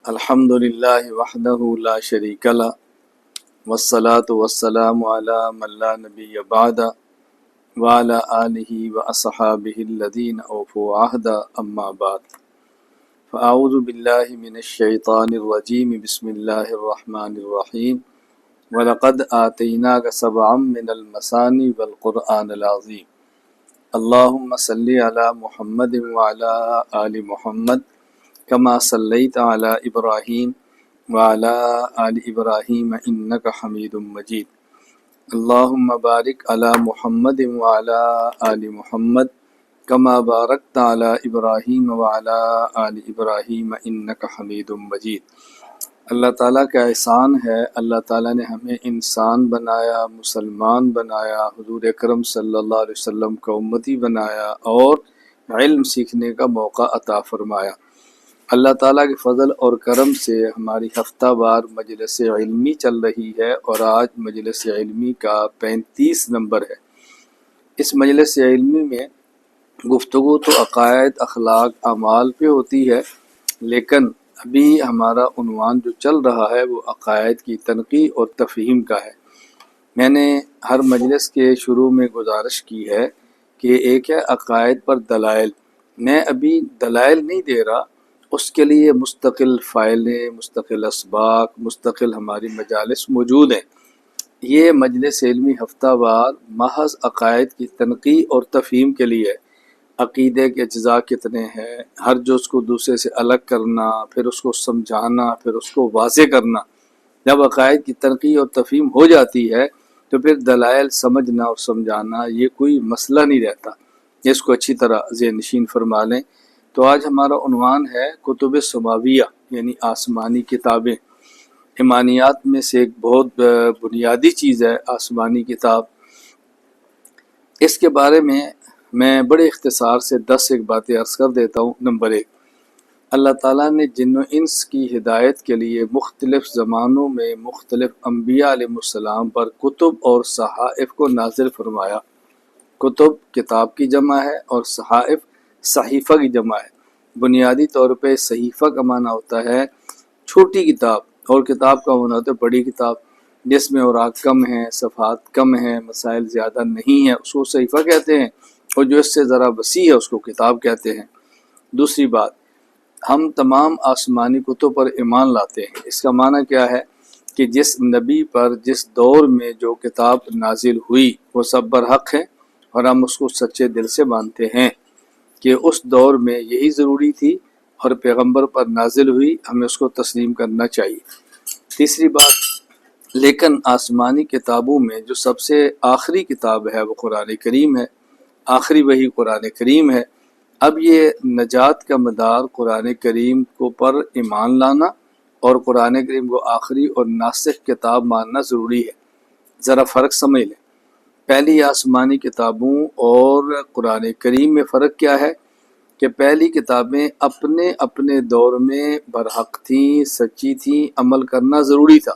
الحمد للہ وحدہ لا شریک لہ والصلاة والسلام علی من لا نبی بعد وعلی آلہ واصحابہ الذین اوفوا عہدا اما بعد فاعوذ باللہ من الشیطان الرجیم بسم اللہ الرحمن الرحیم وَلَقَدْ آتَيْنَاكَ سَبْعًا مِّنَ الْمَثَانِي وَالْقُرْآنِ الْعَظِيمِ اللہم صلی علی محمد وعلی آل محمد کما صلیت علی ابراہیم وعلی آل ابراہیم انک حمید مجید اللہم بارک علی محمد وعلی آل محمد کما بارکت علی ابراہیم وعلی آل ابراہیم انک حمید مجید۔ اللہ تعالیٰ کا احسان ہے، اللہ تعالیٰ نے ہمیں انسان بنایا، مسلمان بنایا، حضور اکرم صلی اللہ علیہ وسلم کا امتی بنایا اور علم سیکھنے کا موقع عطا فرمایا۔ اللہ تعالیٰ کے فضل اور کرم سے ہماری ہفتہ وار مجلس علمی چل رہی ہے اور آج مجلس علمی کا 35 نمبر ہے۔ اس مجلس علمی میں گفتگو تو عقائد، اخلاق، اعمال پہ ہوتی ہے، لیکن ابھی ہمارا عنوان جو چل رہا ہے وہ عقائد کی تنقیح اور تفہیم کا ہے۔ میں نے ہر مجلس کے شروع میں گزارش کی ہے کہ ایک ہے عقائد پر دلائل، میں ابھی دلائل نہیں دے رہا، اس کے لیے مستقل فائلیں، مستقل اسباق، مستقل ہماری مجالس موجود ہیں۔ یہ مجلس علمی ہفتہ وار محض عقائد کی تنقیح اور تفہیم کے لیے، عقیدے کے اجزاء کتنے ہیں، ہر جز کو دوسرے سے الگ کرنا، پھر اس کو سمجھانا، پھر اس کو واضح کرنا۔ جب عقائد کی تنقیح اور تفہیم ہو جاتی ہے تو پھر دلائل سمجھنا اور سمجھانا یہ کوئی مسئلہ نہیں رہتا، اس کو اچھی طرح ذہن نشین فرما لیں۔ تو آج ہمارا عنوان ہے کتب سماویہ، یعنی آسمانی کتابیں۔ ایمانیات میں سے ایک بہت بنیادی چیز ہے آسمانی کتاب۔ اس کے بارے میں بڑے اختصار سے 10 ایک باتیں عرض کر دیتا ہوں۔ نمبر 1، اللہ تعالیٰ نے جن و انس کی ہدایت کے لیے مختلف زمانوں میں مختلف انبیاء علیہ السلام پر کتب اور صحائف کو نازل فرمایا۔ کتب کتاب کی جمع ہے اور صحائف صحیفہ کی جمع ہے۔ بنیادی طور پہ صحیفہ کا معنی ہوتا ہے چھوٹی کتاب اور کتاب کا معنی ہوتا ہے بڑی کتاب، جس میں اوراق کم ہیں، صفحات کم ہیں، مسائل زیادہ نہیں ہیں، اس کو صحیفہ کہتے ہیں، اور جو اس سے ذرا وسیع ہے اس کو کتاب کہتے ہیں۔ دوسری بات، ہم تمام آسمانی کتب پر ایمان لاتے ہیں۔ اس کا معنی کیا ہے کہ جس نبی پر جس دور میں جو کتاب نازل ہوئی وہ سب برحق ہے، اور ہم اس کو سچے دل سے مانتے ہیں کہ اس دور میں یہی ضروری تھی اور پیغمبر پر نازل ہوئی، ہمیں اس کو تسلیم کرنا چاہیے۔ تیسری بات، لیکن آسمانی کتابوں میں جو سب سے آخری کتاب ہے وہ قرآن کریم ہے، آخری وحی قرآن کریم ہے۔ اب یہ نجات کا مدار قرآن کریم کو پر ایمان لانا اور قرآن کریم کو آخری اور ناسخ کتاب ماننا ضروری ہے۔ ذرا فرق سمجھ لیں، پہلی آسمانی کتابوں اور قرآن کریم میں فرق کیا ہے کہ پہلی کتابیں اپنے اپنے دور میں برحق تھیں، سچی تھیں، عمل کرنا ضروری تھا۔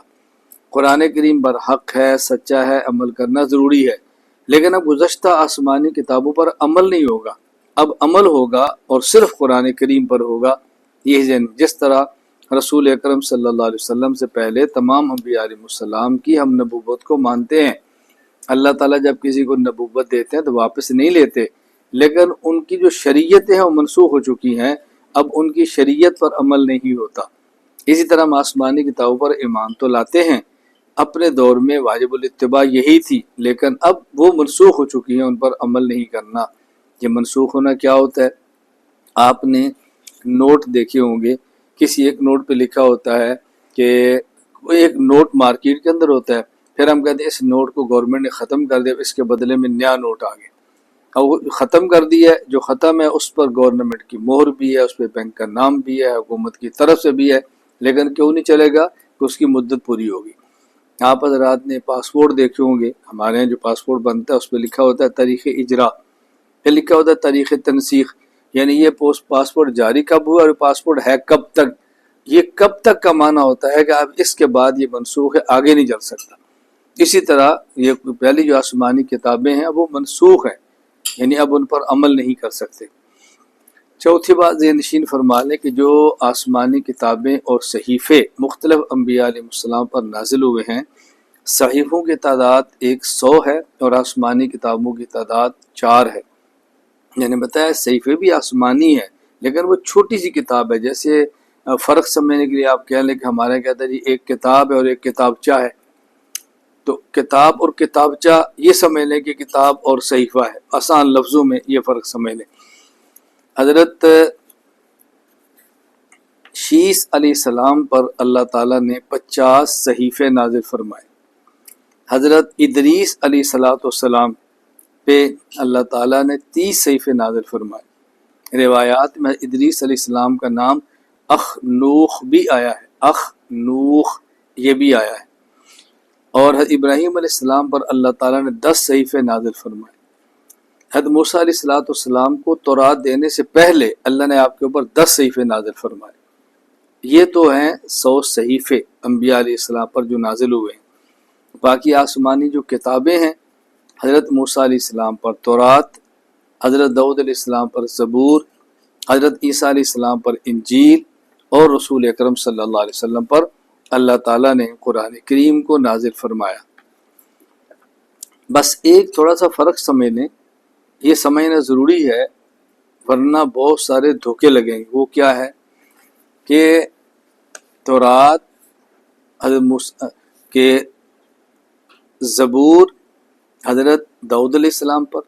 قرآن کریم برحق ہے، سچا ہے، عمل کرنا ضروری ہے، لیکن اب گزشتہ آسمانی کتابوں پر عمل نہیں ہوگا، اب عمل ہوگا اور صرف قرآن کریم پر ہوگا۔ یہ جس طرح رسول اکرم صلی اللہ علیہ وسلم سے پہلے تمام انبیاء علیہ السلام کی ہم نبوت کو مانتے ہیں۔ اللہ تعالیٰ جب کسی کو نبوت دیتے ہیں تو واپس نہیں لیتے، لیکن ان کی جو شریعتیں ہیں وہ منسوخ ہو چکی ہیں، اب ان کی شریعت پر عمل نہیں ہوتا۔ اسی طرح ہم آسمانی کتابوں پر ایمان تو لاتے ہیں، اپنے دور میں واجب الاتباع یہی تھی، لیکن اب وہ منسوخ ہو چکی ہیں، ان پر عمل نہیں کرنا۔ یہ منسوخ ہونا کیا ہوتا ہے؟ آپ نے نوٹ دیکھے ہوں گے، کسی ایک نوٹ پہ لکھا ہوتا ہے کہ ایک نوٹ مارکیٹ کے اندر ہوتا ہے، پھر ہم کہتے ہیں اس نوٹ کو گورنمنٹ نے ختم کر دیا، اس کے بدلے میں نیا نوٹ آ گیا۔ اب وہ ختم کر دیا ہے، جو ختم ہے اس پر گورنمنٹ کی مہر بھی ہے، اس پہ بینک کا نام بھی ہے، حکومت کی طرف سے بھی ہے، لیکن کیوں نہیں چلے گا کہ اس کی مدت پوری ہوگی۔ آپ حضرات نے پاسپورٹ دیکھے ہوں گے، ہمارے یہاں جو پاسپورٹ بنتا ہے اس پہ لکھا ہوتا ہے تاریخ اجرا، پھر لکھا ہوتا ہے تاریخ تنسیخ، یعنی یہ پاسپورٹ جاری کب ہوا اور پاسپورٹ ہے کب تک۔ یہ کب تک کا معنی ہوتا ہے کہ اب اس کے بعد یہ منسوخ ہے، آگے نہیں چل سکتا۔ اسی طرح یہ پہلی جو آسمانی کتابیں ہیں وہ منسوخ ہیں، یعنی اب ان پر عمل نہیں کر سکتے۔ چوتھی بات ذہن نشین فرما لیں کہ جو آسمانی کتابیں اور صحیفے مختلف انبیاء علیہ السلام پر نازل ہوئے ہیں، صحیفوں کی تعداد 100 ہے اور آسمانی کتابوں کی تعداد 4 ہے۔ یعنی بتایا صحیفے بھی آسمانی ہے لیکن وہ چھوٹی سی کتاب ہے۔ جیسے فرق سمجھنے کے لیے آپ کہہ لیں کہ ہمارے کہتا ہے جی ایک کتاب ہے اور ایک کتابچہ ہے، تو کتاب اور کتابچہ یہ سمجھ لیں کہ کتاب اور صحیفہ ہے، آسان لفظوں میں یہ فرق سمجھ لیں۔ حضرت شیس علیہ السلام پر اللہ تعالیٰ نے 50 صحیفے نازل فرمائے۔ حضرت ادریس علیہ السلام پہ اللہ تعالیٰ نے 30 صحیفے نازل فرمائے۔ روایات میں ادریس علیہ السلام کا نام اخنوخ بھی آیا ہے، اخنوخ یہ بھی آیا ہے۔ اور حضرت ابراہیم علیہ السلام پر اللہ تعالیٰ نے 10 صحیفے نازل فرمائے۔ حضرت موسیٰ علیہ السلام کو تورات دینے سے پہلے اللہ نے آپ کے اوپر 10 صحیفے نازل فرمائے۔ یہ تو ہیں 100 صحیفے انبیاء علیہ السلام پر جو نازل ہوئے ہیں۔ باقی آسمانی جو کتابیں ہیں، حضرت موسیٰ علیہ السلام پر تورات، حضرت داؤد علیہ السلام پر زبور، حضرت عیسیٰ علیہ السلام پر انجیل، اور رسول اکرم صلی اللہ علیہ وسلم پر اللہ تعالیٰ نے قرآن کریم کو نازل فرمایا۔ بس ایک تھوڑا سا فرق سمجھ لیں، یہ سمجھنا ضروری ہے ورنہ بہت سارے دھوکے لگیں گے۔ وہ کیا ہے کہ تورات حضرت کے زبور حضرت داؤد علیہ السلام پر،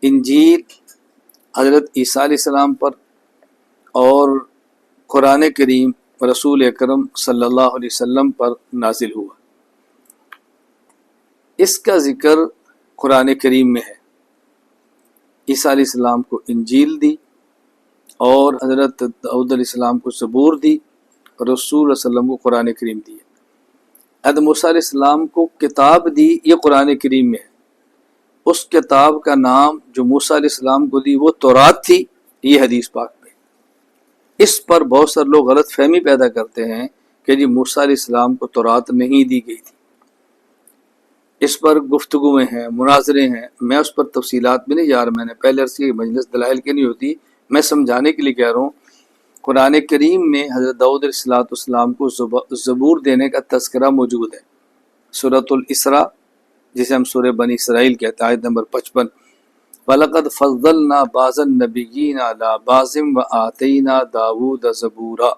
انجیل حضرت عیسیٰ علیہ السلام پر، اور قرآن کریم رسول اکرم صلی اللہ علیہ وسلم پر نازل ہوا۔ اس کا ذکر قرآن کریم میں ہے۔ عیسیٰ علیہ السلام کو انجیل دی اور حضرت داؤد علیہ السلام کو زبور دی، اور رسول صلی اللہ علیہ وسلم کو قرآن کریم دی۔ حضرت موسیٰ علیہ السلام کو کتاب دی، یہ قرآن کریم میں ہے۔ اس کتاب کا نام جو موسیٰ علیہ السلام کو دی وہ تورات تھی، یہ حدیث پاک میں۔ اس پر بہت سارے لوگ غلط فہمی پیدا کرتے ہیں کہ جی موسیٰ علیہ السلام کو تورات نہیں دی گئی تھی۔ اس پر گفتگویں ہیں، مناظرے ہیں، میں اس پر تفصیلات میں نہیں جا رہا۔ میں نے پہلے عرض کی مجلس دلائل کی نہیں ہوتی، میں سمجھانے کے لیے کہہ رہا ہوں۔ قرآن کریم میں حضرت داؤد علیہ السلام کو زبور دینے کا تذکرہ موجود ہے۔ سورۃ الاسراء، جسے ہم سورہ بنی اسرائیل کہتے ہیں، آیت نمبر 55، وَلَقَدْ فَضَّلْنَا بَعْضَ النَّبِيِّينَ عَلَىٰ بَعْضٍ وَآتَيْنَا دَاوُودَ زَبُورًا،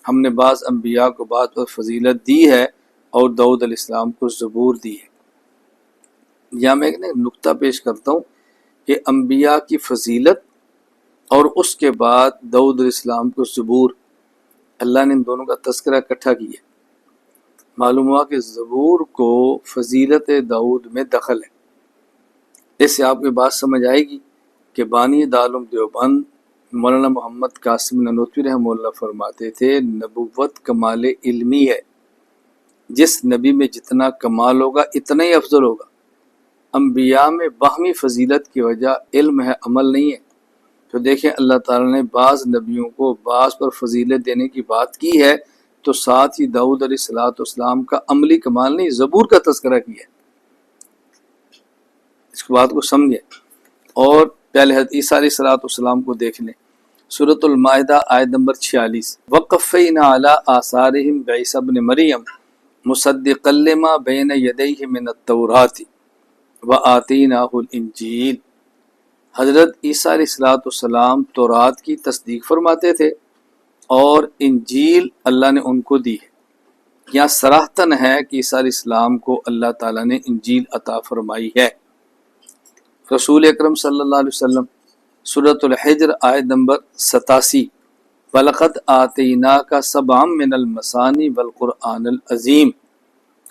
ہم نے بعض انبیاء کو بعض پر فضیلت دی ہے اور داؤد علیہ السلام کو زبور دی ہے۔ یہاں میں ایک نقطہ پیش کرتا ہوں کہ انبیاء کی فضیلت اور اس کے بعد داؤد علیہ السلام کو زبور، اللہ نے ان دونوں کا تذکرہ اکٹھا کیا۔ معلوم ہوا کہ زبور کو فضیلت داؤد میں دخل ہے۔ اس سے آپ کی بات سمجھ آئے گی کہ بانی دارالعلوم دیوبند مولانا محمد قاسم نانوتوی رحمہ اللہ فرماتے تھے نبوت کمال علمی ہے، جس نبی میں جتنا کمال ہوگا اتنا ہی افضل ہوگا۔ انبیاء میں باہمی فضیلت کی وجہ علم ہے، عمل نہیں ہے۔ تو دیکھیں اللہ تعالیٰ نے بعض نبیوں کو بعض پر فضیلت دینے کی بات کی ہے، تو ساتھ ہی داؤد علیہ السلام کا عملی کمال نہیں، زبور کا تذکرہ کیا ہے۔ اس بات کو سمجھیں۔ اور پہلے حضرت عیسیٰ علیہ السلام کو دیکھ لیں، سورۃ المائدہ آیت نمبر 46، وَقَفَّيْنَا عَلَىٰ آثَارِهِمْ بِعِیسیٰ ابْنِ مَرْیَم مُصَدِّقًا لِمَا بَیْنَ یَدَیْہِ مِنَ التَّوْرَاةِ وَآتَیْنَاهُ الْإِنجِیلَ، حضرت عیسیٰ علیہ السلام تورات کی تصدیق فرماتے تھے اور انجیل اللہ نے ان کو دی ہے۔ یہاں صراحتاً ہے کہ عیسیٰ علیہ السلام کو اللہ تعالیٰ نے انجیل عطا فرمائی ہے۔ رسول اکرم صلی اللہ علیہ وسلم سورۃ الحجر آیت نمبر 87، وَلَقَدْ آتَيْنَاكَ سَبْعًا مِنَ الْمَثَانِي وَالْقُرْآنِ الْعَظِيمِ،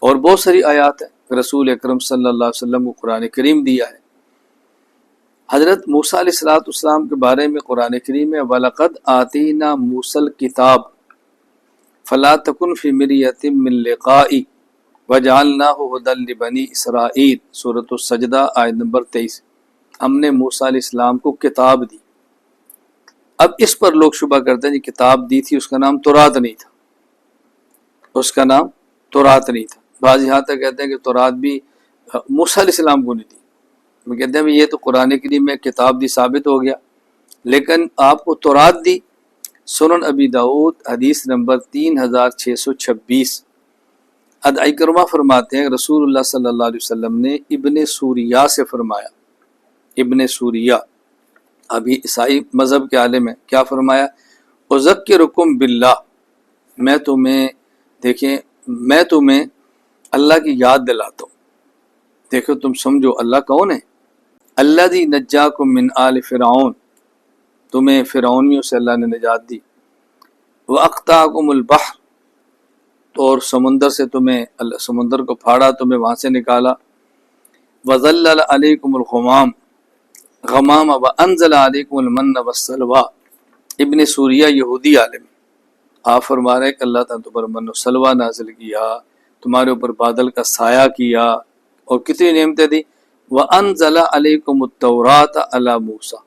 اور بہت ساری آیات ہیں رسول اکرم صلی اللہ علیہ وسلم کو قرآن کریم دیا ہے۔ حضرت موسیٰ علیہ السلام کے بارے میں قرآن کریم میں وَلَقَدْ آتَيْنَا مُوسَى الْكِتَابَ فَلَا تَكُنْ فِي مِرْيَةٍ مِّن لِقَائِهِ وَجَعَلْنَاهُ هُدًى لِبَنِي إِسْرَائِيلَ، سورۃ السجدہ آیت نمبر 23، ہم نے موسیٰ علیہ السلام کو کتاب دی۔ اب اس پر لوگ شبہ کرتے ہیں جی کتاب دی تھی، اس کا نام تورات نہیں تھا، اس کا نام تورات نہیں تھا۔ بعض یہاں تک کہتے ہیں کہ تورات بھی موسیٰ علیہ السلام کو نہیں دی۔ وہ کہتے ہیں یہ تو قرآن کریم میں کتاب دی ثابت ہو گیا، لیکن آپ کو تورات دی۔ سنن ابی داؤد حدیث نمبر 3626۔ ادعی کرما فرماتے ہیں رسول اللہ صلی اللہ علیہ وسلم نے ابن سوریہ سے فرمایا، ابن سوریہ ابھی عیسائی مذہب کے عالم ہیں، کیا فرمایا؟ اذکرکم باللہ، میں تمہیں اللہ کی یاد دلاتا ہوں۔ دیکھو تم سمجھو اللہ کون ہے؟ الذی نجاکم من آل فرعون، تمہیں فرعونیوں سے اللہ نے نجات دی۔ وَأَقْطَعَكُمُ الْبَحْرَ، اور سمندر کو پھاڑا، تمہیں وہاں سے نکالا۔ وَظَلَّلَ عَلَيْكُمُ الْغَمَامَ وَأَنزَلَ عَلَيْكُمُ الْمَنَّ وَالسَّلْوَىٰ۔ ابن سوریہ یہودی عالم، آپ فرما رہے ہیں کہ اللہ تعالیٰ تم پر من و سلوہ نازل کیا، تمہارے اوپر بادل کا سایہ کیا، اور کتنی نعمتیں دی۔ وَأَنزَلَ عَلَيْكُمُ التَّوْرَاةَ عَلَى مُوسَىٰ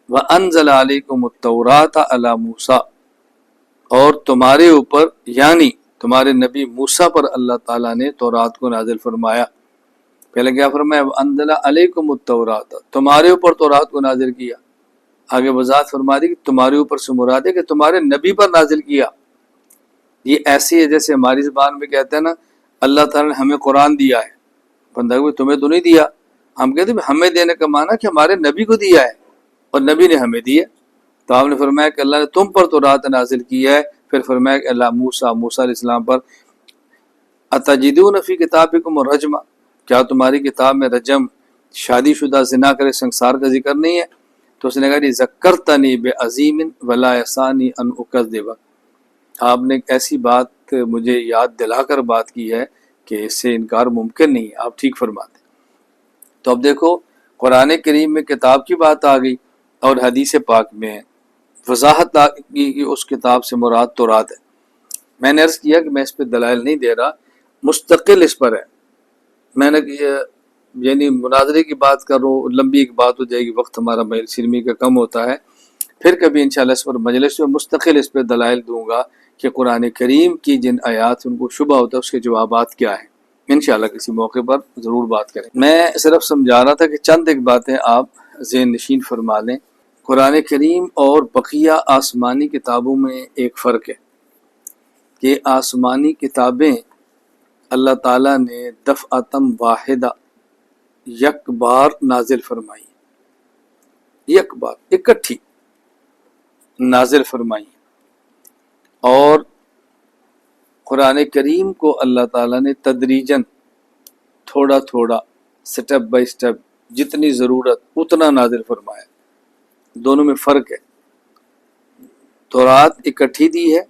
وَأَنزَلَ عَلَيْكُمُ التَّوْرَاةَ عَلَى مُوسَىٰ، اور تمہارے اوپر یعنی تمہارے نبی موسیٰ پر اللہ تعالیٰ نے تورات کو نازل فرمایا۔ پہلے کیا فرمایا؟ وَأَنزَلَ عَلَيْكُمُ التَّوْرَاةَ، تمہارے اوپر تورات کو نازل کیا۔ آگے وضاحت فرما دی کہ تمہارے اوپر سے مراد ہے کہ تمہارے نبی پر نازل کیا۔ یہ ایسی ہے جیسے ہماری زبان میں کہتے ہیں نا، اللہ تعالیٰ نے ہمیں قرآن دیا ہے، بندہ کہ تمہیں تو نہیں دیا۔ ہم کہتے ہیں ہمیں دینے کا معنی کہ ہمارے نبی کو دیا ہے اور نبی نے ہمیں دیا۔ تو آپ نے فرمایا کہ اللہ نے تم پر تورات نازل کی ہے، پھر فرمایا کہ اللہ موسیٰ علیہ السلام پر اتجدون فی کتابکم الرجم، کیا تمہاری کتاب میں رجم، شادی شدہ زنا کرے سنسار کا ذکر نہیں ہے؟ تو اس نے کہا ذکرتنی بعظیم ولا یسانی ان اکذب، آپ نے ایک ایسی بات مجھے یاد دلا کر بات کی ہے کہ اس سے انکار ممکن نہیں ہے، آپ ٹھیک فرماتے۔ تو اب دیکھو قرآن کریم میں کتاب کی بات آ گئی اور حدیث پاک میں وضاحت کی کہ اس کتاب سے مراد تورات ہے۔ میں نے عرض کیا کہ میں اس پہ دلائل نہیں دے رہا، مستقل اس پر ہے۔ میں نے یعنی مناظرے کی بات کر رہا ہوں، لمبی ایک بات ہو جائے گی، وقت ہمارا مجلس علمی کا کم ہوتا ہے، پھر کبھی انشاءاللہ اس پر مجلس میں مستقل اس پہ دلائل دوں گا کہ قرآن کریم کی جن آیات ان کو شبہ ہوتا ہے اس کے جوابات کیا ہیں۔ انشاءاللہ کسی موقع پر ضرور بات کریں۔ میں صرف سمجھا رہا تھا کہ چند ایک باتیں آپ ذہن نشین فرما لیں۔ قرآن کریم اور بقیہ آسمانی کتابوں میں ایک فرق ہے کہ آسمانی کتابیں اللہ تعالیٰ نے دفعتم واحدہ یک بار نازل فرمائی، یک بار اکٹھی نازل فرمائی، اور قرآن کریم کو اللہ تعالیٰ نے تدریجاً تھوڑا تھوڑا سٹیپ بائی سٹیپ جتنی ضرورت اتنا نازل فرمایا۔ دونوں میں فرق ہے۔ تورات اکٹھی دی ہے،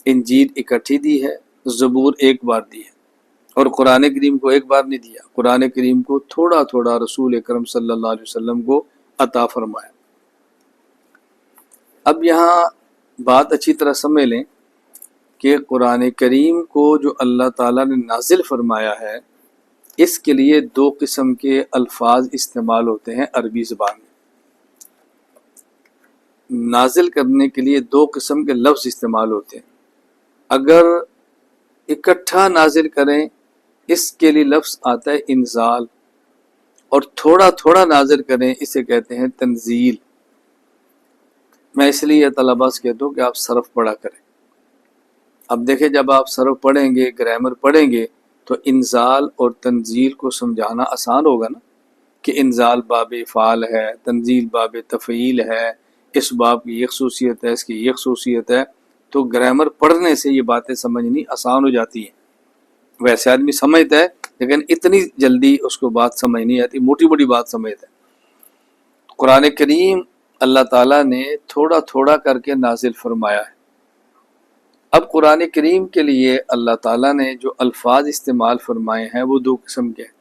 انجیل اکٹھی دی ہے، زبور ایک بار دی ہے، اور قرآن کریم کو ایک بار نہیں دیا، قرآن کریم کو تھوڑا تھوڑا رسول اکرم صلی اللہ علیہ وسلم کو عطا فرمایا۔ اب یہاں بات اچھی طرح سمجھ لیں کہ قرآن کریم کو جو اللہ تعالیٰ نے نازل فرمایا ہے، اس کے لیے دو قسم کے الفاظ استعمال ہوتے ہیں عربی زبان میں۔ نازل کرنے کے لیے دو قسم کے لفظ استعمال ہوتے ہیں۔ اگر اکٹھا نازل کریں اس کے لیے لفظ آتا ہے انزال، اور تھوڑا تھوڑا نازل کریں اسے کہتے ہیں تنزیل۔ میں اس لیے طلباء سے کہتا ہوں کہ آپ صرف پڑھا کریں۔ اب دیکھیں جب آپ صرف پڑھیں گے، گرامر پڑھیں گے، تو انزال اور تنزیل کو سمجھانا آسان ہوگا نا، کہ انزال باب افعال ہے، تنزیل باب تفعیل ہے، اس باب کی یہ خصوصیت ہے، اس کی یہ خصوصیت ہے۔ تو گرامر پڑھنے سے یہ باتیں سمجھنی آسان ہو جاتی ہیں۔ ویسے آدمی سمجھتا ہے لیکن اتنی جلدی اس کو بات سمجھ نہیں آتی، موٹی موٹی بات سمجھتا ہے۔ قرآن کریم اللہ تعالیٰ نے تھوڑا تھوڑا کر کے نازل فرمایا ہے۔ اب قرآن کریم کے لیے اللہ تعالیٰ نے جو الفاظ استعمال فرمائے ہیں وہ دو قسم کے ہیں۔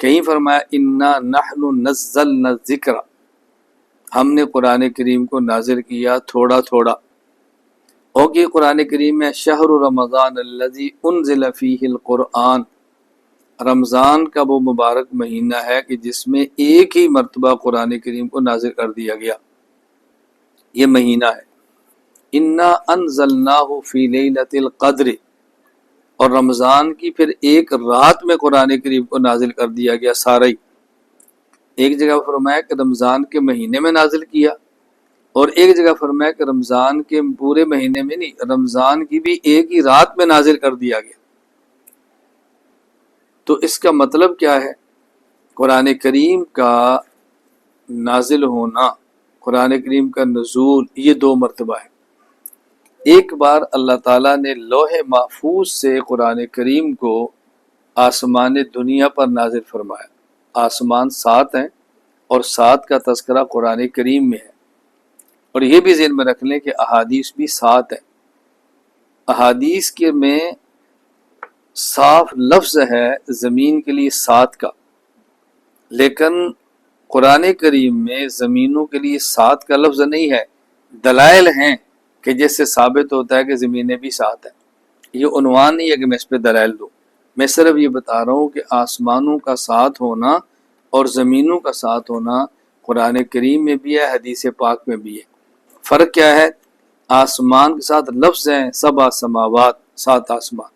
کہیں فرمایا انا نحن نزلنا الذکر، ہم نے قرآن کریم کو نازل کیا تھوڑا تھوڑا۔ اور کہ قرآن کریم میں شہر رمضان الذی انزل فیہ القرآن، رمضان کا وہ مبارک مہینہ ہے کہ جس میں ایک ہی مرتبہ قرآن کریم کو نازل کر دیا گیا، یہ مہینہ ہے۔ انا انزلناہ فی لیلۃ القدر، اور رمضان کی پھر ایک رات میں قرآن کریم کو نازل کر دیا گیا سارا ہی۔ ایک جگہ فرمایا کہ رمضان کے مہینے میں نازل کیا، اور ایک جگہ فرمایا کہ رمضان کے پورے مہینے میں نہیں، رمضان کی بھی ایک ہی رات میں نازل کر دیا گیا۔ تو اس کا مطلب کیا ہے؟ قرآن کریم کا نازل ہونا، قرآن کریم کا نزول، یہ دو مرتبہ ہے۔ ایک بار اللہ تعالیٰ نے لوح محفوظ سے قرآن کریم کو آسمان دنیا پر نازل فرمایا۔ آسمان 7 ہیں اور 7 کا تذکرہ قرآن کریم میں ہے، اور یہ بھی ذہن میں رکھ لیں کہ احادیث بھی 7 ہیں۔ احادیث کے میں صاف لفظ ہے زمین کے لیے 7 کا، لیکن قرآن کریم میں زمینوں کے لیے 7 کا لفظ نہیں ہے۔ دلائل ہیں کہ جس سے ثابت ہوتا ہے کہ زمینیں بھی 7 ہیں۔ یہ عنوان نہیں ہے کہ میں اس پہ دلائل دوں، میں صرف یہ بتا رہا ہوں کہ آسمانوں کا 7 ہونا اور زمینوں کا 7 ہونا قرآن کریم میں بھی ہے، حدیث پاک میں بھی ہے۔ فرق کیا ہے؟ آسمان کے ساتھ لفظ ہیں 7 سماوات، 7 آسمان،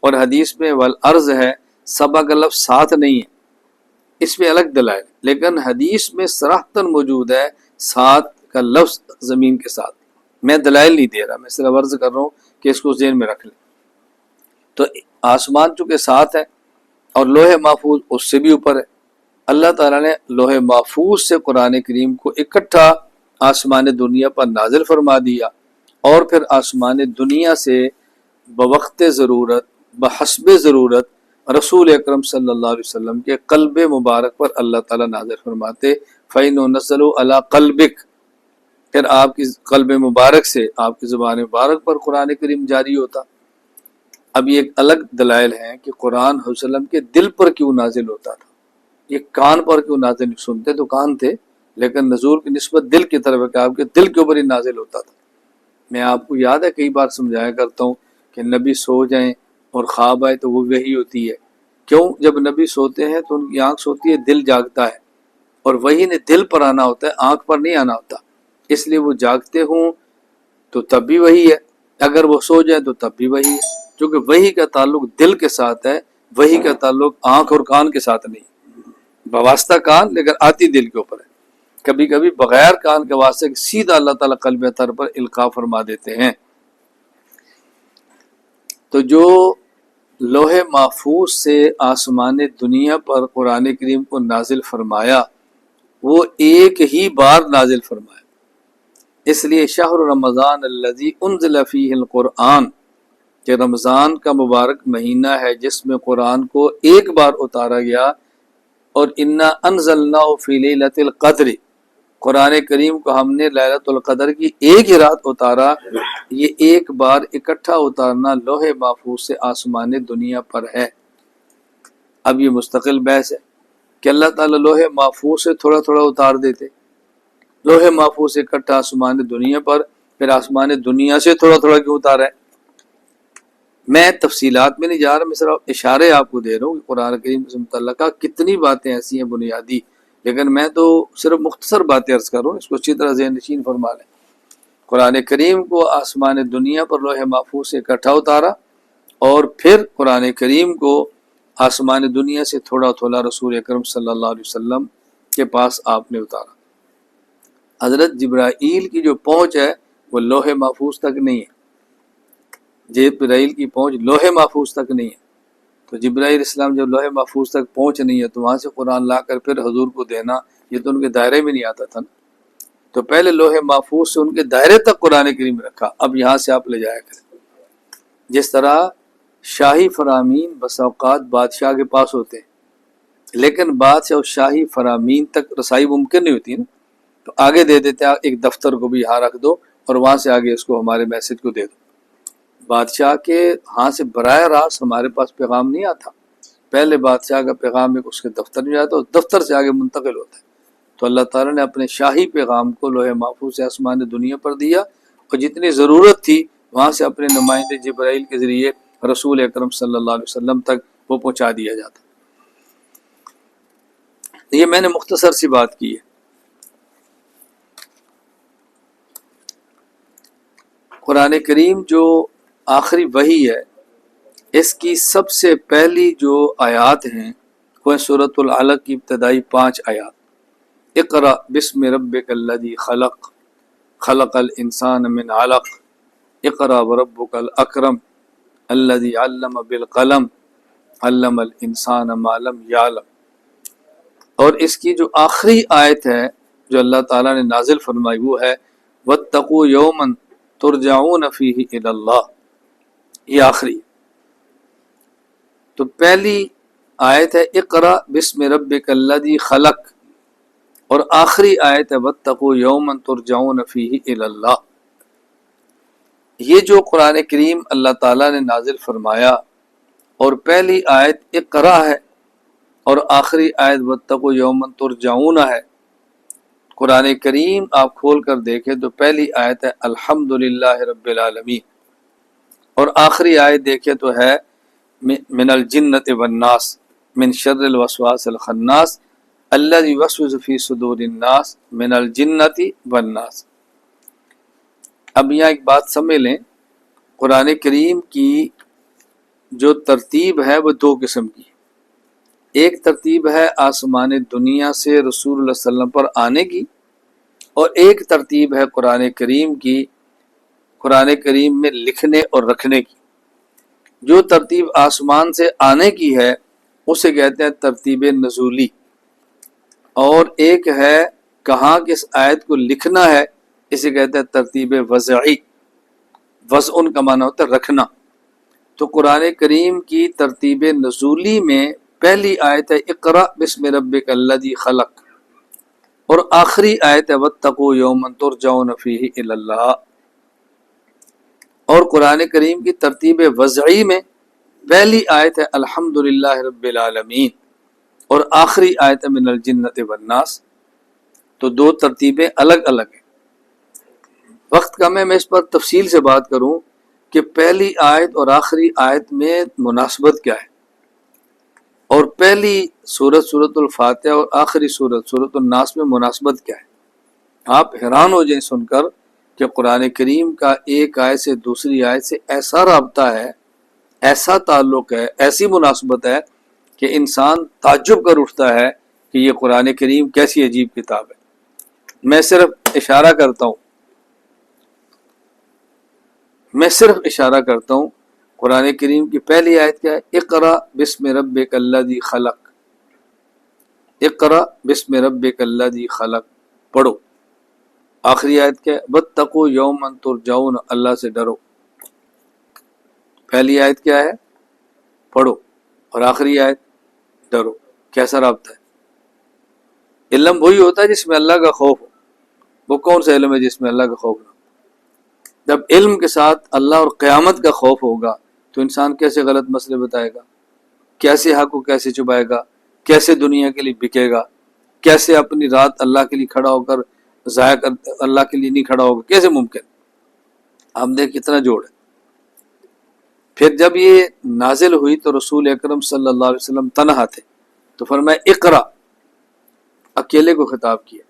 اور حدیث میں والارض ہے، 7 کا لفظ 7 نہیں ہے، اس میں الگ دلائل، لیکن حدیث میں صراحتاً موجود ہے 7 کا لفظ زمین کے ساتھ۔ میں دلائل نہیں دے رہا، میں صرف عرض کر رہا ہوں کہ اس کو ذہن میں رکھ لیں۔ تو آسمان چونکہ 7 ہے اور لوح محفوظ اس سے بھی اوپر ہے، اللہ تعالیٰ نے لوح محفوظ سے قرآن کریم کو اکٹھا آسمان دنیا پر نازل فرما دیا، اور پھر آسمان دنیا سے بوقت ضرورت، بحسب ضرورت رسول اکرم صلی اللہ علیہ وسلم کے قلب مبارک پر اللہ تعالیٰ نازل فرماتے۔ فَإِنُّ عَلَىٰ قَلْبِكَ، پھر آپ کی قلب مبارک سے، آپ کی زبان مبارک پر قرآن کریم جاری ہوتا۔ اب یہ ایک الگ دلائل ہیں کہ قرآن حضرت صلی اللہ علیہ وسلم کے دل پر کیوں نازل ہوتا تھا، یہ کان پر کیوں نازل نہیں، سنتے تو کان تھے لیکن نزول کی نسبت دل کی طرف ہے کہ آپ کے دل کے اوپر ہی نازل ہوتا تھا۔ میں آپ کو یاد ہے کئی بار سمجھایا کرتا ہوں کہ نبی سو جائیں اور خواب آئے تو وہ وحی ہوتی ہے۔ کیوں؟ جب نبی سوتے ہیں تو ان کی آنکھ سوتی ہے، دل جاگتا ہے، اور وحی نے دل پر آنا ہوتا ہے، آنکھ پر نہیں آنا ہوتا، اس لیے وہ جاگتے ہوں تو تب بھی وحی ہے، اگر وہ سو جائیں تو تب بھی وحی ہے، کیونکہ وحی کا تعلق دل کے ساتھ ہے، وحی کا تعلق آنکھ اور کان کے ساتھ نہیں، بواسطہ کان لیکن آتی دل کے اوپر ہے۔ کبھی کبھی بغیر کان کے واسطے سیدھا اللہ تعالیٰ قلب اطہر پر القاء فرما دیتے ہیں۔ تو جو لوح محفوظ سے آسمان دنیا پر قرآن کریم کو نازل فرمایا، وہ ایک ہی بار نازل فرمایا۔ اس لیے شہر رمضان الذی انزل فیہ القرآن، کہ رمضان کا مبارک مہینہ ہے جس میں قرآن کو ایک بار اتارا گیا، اور انا انزلناہ فی لیلۃ القدر، قرآن کریم کو ہم نے لیلۃ القدر کی ایک ہی رات اتارا۔ یہ ایک بار اکٹھا اتارنا لوح محفوظ سے آسمان دنیا پر ہے۔ اب یہ مستقل بحث ہے کہ اللہ تعالیٰ لوح محفوظ سے تھوڑا تھوڑا اتار دیتے، لوح محفوظ سے اکٹھا آسمان دنیا پر، پھر آسمان دنیا سے تھوڑا تھوڑا کیوں اتارا ہے؟ میں تفصیلات میں نہیں جا رہا، میں صرف اشارے آپ کو دے رہا ہوں کہ قرآن کریم سے متعلقہ کتنی باتیں ایسی ہیں بنیادی، لیکن میں تو صرف مختصر باتیں عرض کر رہا ہوں، اس کو اچھی طرح ذہن نشین فرما لیں۔ قرآن کریم کو آسمان دنیا پر لوح محفوظ سے اکٹھا اتارا، اور پھر قرآن کریم کو آسمان دنیا سے تھوڑا تھوڑا رسول اکرم صلی اللہ علیہ وسلم کے پاس آپ نے اتارا۔ حضرت جبرائیل کی جو پہنچ ہے وہ لوح محفوظ تک نہیں ہے، جبرائیل کی پہنچ لوح محفوظ تک نہیں ہے، تو جبرائیل اسلام جب لوح محفوظ تک پہنچ نہیں ہے تو وہاں سے قرآن لا کر پھر حضور کو دینا، یہ تو ان کے دائرے میں نہیں آتا تھا نا۔ تو پہلے لوح محفوظ سے ان کے دائرے تک قرآن کریم رکھا، اب یہاں سے آپ لے جایا کریں۔ جس طرح شاہی فرامین بس اوقات بادشاہ کے پاس ہوتے ہیں، لیکن بادشاہ اور شاہی فرامین تک رسائی ممکن نہیں ہوتی نا، تو آگے دے دیتے ہیں ایک دفتر کو بھی یہاں رکھ دو اور وہاں سے آگے اس کو ہمارے میسج کو دے دو۔ بادشاہ کے ہاں سے براہ راست ہمارے پاس پیغام نہیں آتا، پہلے بادشاہ کا پیغام ایک اس کے دفتر میں جاتا ہے، دفتر سے آگے منتقل ہوتا ہے۔ تو اللہ تعالیٰ نے اپنے شاہی پیغام کو لوح محفوظ سے آسمان دنیا پر دیا، اور جتنی ضرورت تھی وہاں سے اپنے نمائندے جبرائیل کے ذریعے رسول اکرم صلی اللہ علیہ وسلم تک وہ پہنچا دیا جاتا۔ یہ میں نے مختصر سی بات کی ہے۔ قرآن کریم جو آخری وحی ہے، اس کی سب سے پہلی جو آیات ہیں وہ سورۃ العلق کی ابتدائی 5 آیات. اقرأ بسم ربک الذی خلق خلق الانسان من علق اقرأ وربک الاکرم الذی علم بالقلم علم الانسان ما لم یعلم. اور اس کی جو آخری آیت ہے جو اللہ تعالیٰ نے نازل فرمائی وہ ہے واتقوا یوما ترجعون فیہ الی اللہ. یہ آخری. تو پہلی آیت ہے اقرأ بسم ربک الذی خلق اور آخری آیت ہے واتقوا یوما ترجعون فیہ الی اللہ. یہ جو قرآن کریم اللہ تعالیٰ نے نازل فرمایا اور پہلی آیت اقرأ ہے اور آخری آیت واتقوا یوما ترجعون ہے. قرآن کریم آپ کھول کر دیکھیں تو پہلی آیت ہے الحمدللہ رب العالمین اور آخری آیت دیکھیں تو ہے من الجنۃ والناس من شر الوسواس الخناس الذی یوسوس فی صدور الناس من الجنۃ والناس. اب یہاں ایک بات سمجھ لیں، قرآن کریم کی جو ترتیب ہے وہ 2 قسم کی. ایک ترتیب ہے آسمان دنیا سے رسول اللہ صلی اللہ علیہ وسلم پر آنے کی، اور ایک ترتیب ہے قرآن کریم کی قرآن کریم میں لکھنے اور رکھنے کی. جو ترتیب آسمان سے آنے کی ہے اسے کہتے ہیں ترتیب نزولی، اور ایک ہے کہاں کس آیت کو لکھنا ہے اسے کہتے ہیں ترتیب وضعی. وضع کا معنی ہوتا ہے رکھنا. تو قرآن کریم کی ترتیب نزولی میں پہلی آیت ہے اقرأ بسم ربک الذی خلق اور آخری آیت ہے واتقوا یوما ترجعون فیہ الی اللہ. اور قرآن کریم کی ترتیب وضعی میں پہلی آیت ہے الحمدللہ رب العالمین اور آخری آیت ہے من الجنۃ والناس. تو 2 ترتیبیں الگ الگ ہیں. وقت کم ہے، میں اس پر تفصیل سے بات کروں کہ پہلی آیت اور آخری آیت میں مناسبت کیا ہے، اور پہلی سورۃ الفاتحہ اور آخری سورۃ الناس میں مناسبت کیا ہے. آپ حیران ہو جائیں سن کر کہ قرآن کریم کا ایک آیت سے دوسری آیت سے ایسا رابطہ ہے، ایسا تعلق ہے، ایسی مناسبت ہے کہ انسان تعجب کر اٹھتا ہے کہ یہ قرآن کریم کیسی عجیب کتاب ہے. میں صرف اشارہ کرتا ہوں. قرآن کریم کی پہلی آیت کیا ہے؟ اقرأ بسم ربک الذی خلق. اقرأ بسم ربک الذی خلق، پڑھو. آخری آیت کیا ہے؟ واتقوا یوما ترجعون، اللہ سے ڈرو. پہلی آیت کیا ہے؟ پڑھو، اور آخری آیت ڈرو. کیسا رابطہ ہے؟ علم وہی ہوتا ہے جس میں اللہ کا خوف ہو. وہ کون سا علم ہے جس میں اللہ کا خوف ہو؟ جب علم کے ساتھ اللہ اور قیامت کا خوف ہوگا تو انسان کیسے غلط مسئلے بتائے گا، کیسے حق کو کیسے چھپائے گا، کیسے دنیا کے لیے بکے گا، کیسے اپنی رات اللہ کے لیے کھڑا ہو کر ضائع کر اللہ کے لیے نہیں کھڑا ہوگا، کیسے ممکن؟ آپ دیکھ کتنا جوڑ ہے. پھر جب یہ نازل ہوئی تو رسول اکرم صلی اللہ علیہ وسلم تنہا تھے تو فرمایا اقرا، اکیلے کو خطاب کیا.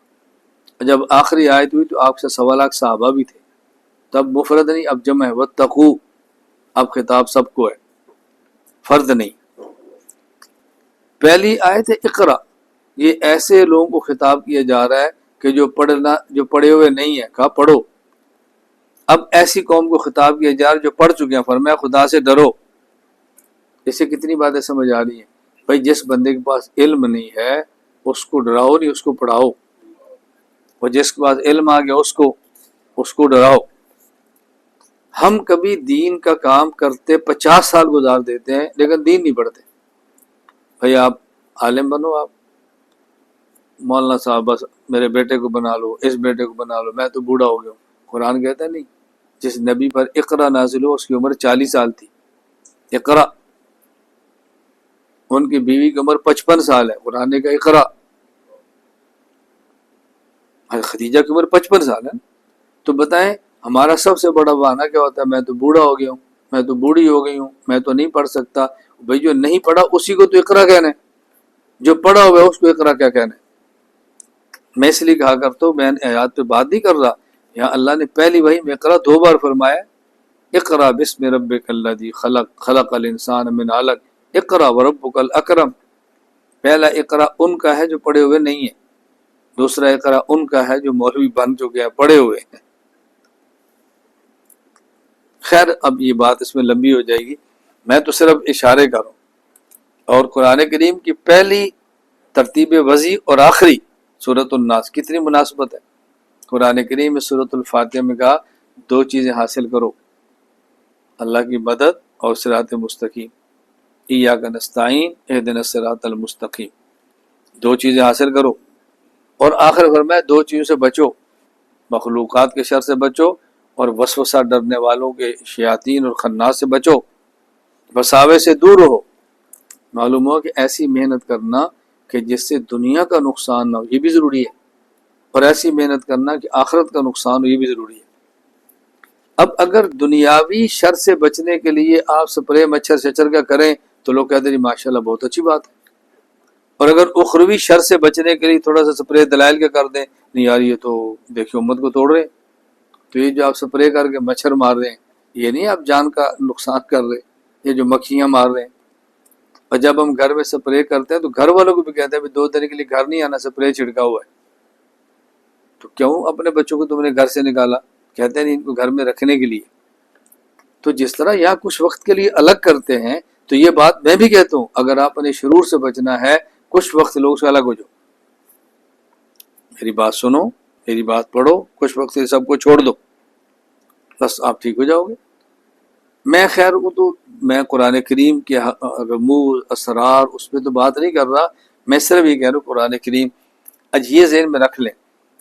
جب آخری آیت ہوئی تو آپ سے 1.25 لاکھ صحابہ بھی تھے، تب مفرد نہیں، اب جمع ہے واتقوا، اب خطاب سب کو ہے، فرد نہیں. پہلی آیت ہے اقرا، یہ ایسے لوگوں کو خطاب کیا جا رہا ہے کہ جو پڑھے ہوئے نہیں ہیں، کہا پڑھو. اب ایسی قوم کو خطاب کیا جا رہا ہے جو پڑھ چکے ہیں، فرمایا خدا سے ڈرو. اس سے کتنی باتیں سمجھ آ رہی ہیں؟ بھائی جس بندے کے پاس علم نہیں ہے اس کو ڈراؤ نہیں، اس کو پڑھاؤ. اور جس کے پاس علم آ گیا اس کو ڈراؤ. ہم کبھی دین کا کام کرتے 50 سال گزار دیتے ہیں لیکن دین نہیں پڑھتے. بھائی آپ عالم بنو، آپ مولانا صاحب بس میرے بیٹے کو بنا لو، اس بیٹے کو بنا لو، میں تو بوڑھا ہو گیا ہوں. قرآن کہتا ہے نہیں، جس نبی پر اقرا نازل ہو اس کی عمر 40 سال تھی. اقرا، ان کی بیوی کی عمر 55 سال ہے، قرآن نے کہا اقرا. خدیجہ کی عمر 55 سال ہے. تو بتائیں ہمارا سب سے بڑا بہانہ کیا ہوتا ہے؟ میں تو بوڑھا ہو گیا ہوں، میں تو بوڑھی ہو گئی ہوں، میں تو نہیں پڑھ سکتا. بھئی جو نہیں پڑھا اسی کو تو اقرا کہنا ہے، جو پڑھا ہوا ہے اس کو اقرا کیا کہنا ہے؟ میں اس لیے کہا کرتا ہوں، میں آیات پہ بات نہیں کر رہا، یہاں اللہ نے پہلی وحی میں اقرا 2 بار فرمایا. اقرا بسم ربک الذی خلق خلق الانسان من علق اقرا وربک الاکرم. پہلا اقرا ان کا ہے جو پڑھے ہوئے نہیں ہیں، دوسرا اقرا ان کا ہے جو مولوی بن چکے ہیں، پڑھے ہوئے ہیں۔ خیر اب یہ بات اس میں لمبی ہو جائے گی، میں تو صرف اشارے کروں۔ اور قرآن کریم کی پہلی ترتیب وضعی اور آخری سورۃ الناس، کتنی مناسبت ہے۔ قرآن کریم میں سورۃ الفاتحہ میں کہا دو چیزیں حاصل کرو، اللہ کی مدد اور صراط مستقیم، ایاک نستعین اہدنا الصراط المستقیم، دو چیزیں حاصل کرو۔ اور آخر فرمایا دو چیزوں سے بچو، مخلوقات کے شر سے بچو اور وسوسہ ڈرنے والوں کے شیاطین اور خناس سے بچو، بساوے سے دور رہو۔ معلوم ہو کہ ایسی محنت کرنا کہ جس سے دنیا کا نقصان نہ ہو، یہ بھی ضروری ہے، اور ایسی محنت کرنا کہ آخرت کا نقصان ہو، یہ بھی ضروری ہے۔ اب اگر دنیاوی شر سے بچنے کے لیے آپ سپرے مچھر شچر کا کریں تو لوگ کہتے ہیں جی ماشاءاللہ بہت اچھی بات ہے، اور اگر اخروی شر سے بچنے کے لیے تھوڑا سا سپرے دلائل کا کر دیں، نہیں یار یہ تو دیکھیں امت کو توڑ رہے ہیں، تو یہ جو آپ سپرے کر کے مچھر مار رہے ہیں یہ نہیں آپ جان کا نقصان کر رہے، یہ جو مکھیاں مار رہے ہیں۔ اور جب ہم گھر میں سپرے کرتے ہیں تو گھر والوں کو بھی کہتے ہیں 2 دن کے لیے گھر نہیں آنا، سپرے چھڑکا ہوا ہے۔ تو کیوں اپنے بچوں کو تم نے گھر سے نکالا؟ کہتے ہیں ان کو گھر میں رکھنے کے لیے۔ تو جس طرح یہاں کچھ وقت کے لیے الگ کرتے ہیں، تو یہ بات میں بھی کہتا ہوں، اگر آپ نے شرور سے بچنا ہے کچھ وقت لوگوں سے الگ ہو جاؤ، میری بات سنو، میری بات پڑھو، کچھ وقت سے سب کو چھوڑ دو، بس آپ ٹھیک ہو جاؤ گے۔ میں خیر وہ تو میں قرآن کریم کے رموز اسرار اس پہ تو بات نہیں کر رہا، میں صرف یہ کہہ رہا ہوں قرآن کریم اج یہ ذہن میں رکھ لیں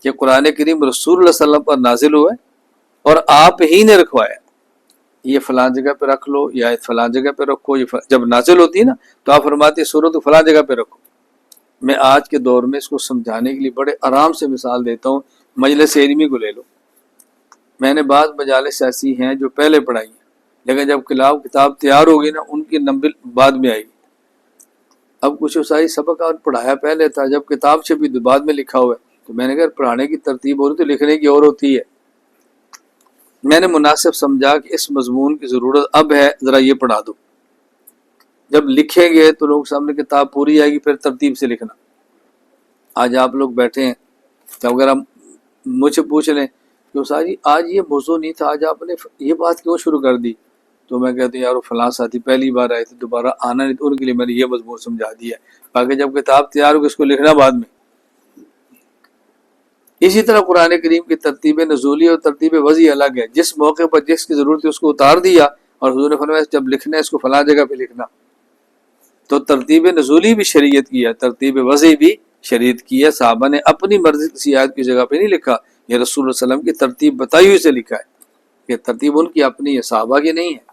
کہ قرآن کریم رسول اللہ صلی اللہ علیہ وسلم پر نازل ہوا ہے اور آپ ہی نے رکھوایا، یہ فلاں جگہ پہ رکھ لو یا فلاں جگہ پہ رکھو، یہ جب نازل ہوتی ہے نا تو آپ فرماتے ہیں سورۃ فلاں جگہ پہ رکھو۔ میں آج کے دور میں اس کو سمجھانے کے لیے بڑے آرام سے مثال دیتا ہوں، مجلس علمی کو لے لو، میں نے بعض مجالس ایسی ہیں جو پہلے پڑھائی ہیں، لیکن جب کتاب تیار ہوگی نا ان کی نمبر بعد میں آئے گی۔ اب کچھ عیسائی سبق اور پڑھایا پہلے تھا، جب کتاب سے بھی بعد میں لکھا ہوا ہے، تو میں نے کہا پڑھانے کی ترتیب اور تو لکھنے کی اور ہوتی ہے۔ میں نے مناسب سمجھا کہ اس مضمون کی ضرورت اب ہے، ذرا یہ پڑھا دو، جب لکھیں گے تو لوگ سامنے کتاب پوری آئے گی، پھر ترتیب سے لکھنا۔ آج آپ لوگ بیٹھے ہیں تو اگر ہم مجھ سے پوچھ لیں کہ استاد جی آج یہ موضوع نہیں تھا، آج آپ نے یہ بات کیوں شروع کر دی، تو میں کہتا ہوں یار وہ فلاں ساتھی پہلی بار آئے تھے، دوبارہ آنا نہیں، تو ان کے لیے میں نے یہ مضمون سمجھا دیا ہے، باقی جب کتاب تیار ہوگی اس کو لکھنا بعد میں۔ اسی طرح قرآن کریم کی ترتیب نزولی اور ترتیب وضعی الگ ہے، جس موقع پر جس کی ضرورت ہے اس کو اتار دیا، اور حضور نے فرمایا جب لکھنا ہے اس کو فلاں جگہ پہ لکھنا۔ تو ترتیب نزولی بھی شریعت کی ہے، ترتیب وضعی بھی شریعت کی ہے، صحابہ نے اپنی مرضی کسی آیت کی جگہ پہ نہیں لکھا، یہ رسول اللہ صلی اللہ علیہ وسلم کی ترتیب بتائی ہوئی سے لکھا ہے، یہ ترتیب ان کی اپنی ہے، صحابہ کی نہیں ہے۔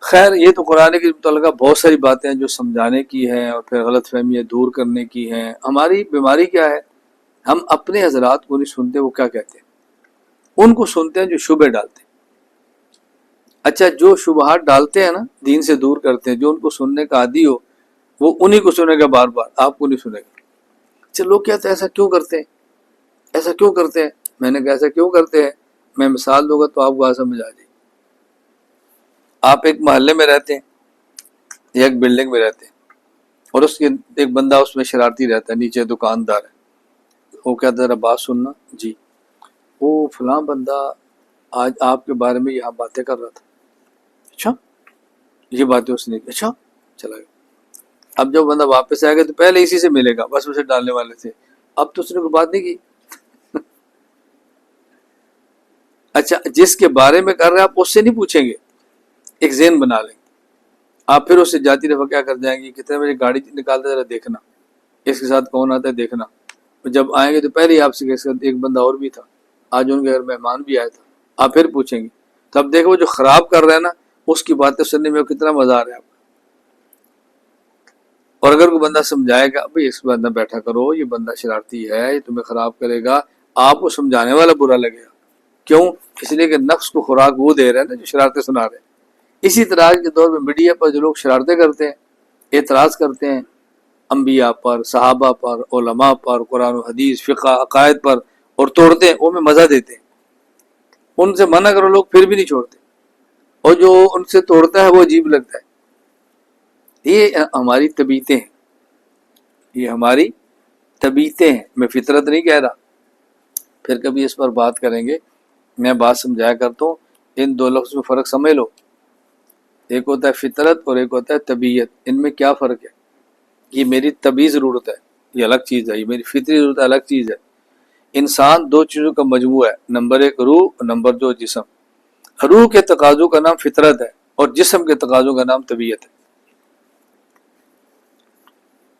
خیر یہ تو قرآن کے متعلقہ بہت ساری باتیں ہیں جو سمجھانے کی ہیں اور پھر غلط فہمیاں دور کرنے کی ہیں۔ ہماری بیماری کیا ہے، ہم اپنے حضرات کو نہیں سنتے، وہ کیا کہتے ہیں، ان کو سنتے ہیں جو شبہ ڈالتے ہیں۔ اچھا جو شبہات ڈالتے ہیں نا، دین سے دور کرتے ہیں، جو ان کو سننے کا عادی ہو وہ انہی کو سنے گا بار بار، آپ کو نہیں سنے گا۔ اچھا لوگ کہتے ہیں ایسا کیوں کرتے ہیں، ایسا کیوں کرتے ہیں؟ میں نے کہا ایسا کیوں کرتے ہیں، میں مثال دوں گا تو آپ کو سمجھ آ جائے گی۔ آپ ایک محلے میں رہتے ہیں یا ایک بلڈنگ میں رہتے ہیں، اور اس کے ایک بندہ اس میں شرارتی رہتا ہے، نیچے دکاندار ہے، وہ کہتا ہے ذرا بات سننا جی، وہ فلاں بندہ آج آپ کے بارے میں یہاں باتیں کر رہا تھا۔ اچھا یہ باتیں اس نے کی، اچھا چلا گیا۔ اب جب بندہ واپس آئے گا تو پہلے اسی سے ملے گا، بس اسے ڈالنے والے تھے، اب تو اس نے کوئی بات نہیں کی۔ اچھا جس کے بارے میں کر رہے ہیں آپ اس سے نہیں پوچھیں گے، ایک ذہن بنا لیں، آپ پھر اس سے جاتی دفعہ کیا کر جائیں گے، کتنے بجے گاڑی نکالتے ذرا دیکھنا، اس کے ساتھ کون آتا ہے دیکھنا۔ جب آئیں گے تو پہلے ہی آپ سے ایک بندہ اور بھی تھا، آج ان کے گھر مہمان بھی آیا تھا، آپ پھر پوچھیں گے، تب دیکھو وہ جو خراب کر رہے ہیں نا اس کی باتیں سننے میں کتنا مزہ آ رہا ہے آپ کو۔ اور اگر کوئی بندہ سمجھائے گا بھئی اس بندہ بیٹھا کرو، یہ بندہ شرارتی ہے، یہ تمہیں خراب کرے گا، آپ کو سمجھانے والا برا لگے گا، کیوں؟ اس لیے کہ نفس کو خوراک وہ دے رہے ہیں نا جو شرارتیں سنا رہے ہیں۔ اسی طرح آج کے دور میں میڈیا پر جو لوگ شرارتیں کرتے ہیں، اعتراض کرتے ہیں انبیاء پر، صحابہ پر، علماء پر، قرآن و حدیث، فقہ، عقائد پر، اور توڑتے ہیں، وہ میں مزہ دیتے ہیں، ان سے منع کرو لوگ پھر بھی نہیں چھوڑتے، اور جو ان سے توڑتا ہے وہ عجیب لگتا ہے۔ یہ ہماری طبیعتیں ہیں، یہ ہماری طبیعتیں ہیں، میں فطرت نہیں کہہ رہا، پھر کبھی اس پر بات کریں گے۔ میں بات سمجھایا کرتا ہوں، ان دو لفظ میں فرق سمجھ لو، ایک ہوتا ہے فطرت اور ایک ہوتا ہے طبیعت، ان میں کیا فرق ہے؟ یہ میری طبیعی ضرورت ہے، یہ الگ چیز ہے، یہ میری فطری ضرورت ہے، الگ چیز ہے۔ انسان دو چیزوں کا مجموعہ ہے، نمبر ایک روح اور نمبر دو جسم۔ روح کے تقاضوں کا نام فطرت ہے اور جسم کے تقاضوں کا نام طبیعت ہے۔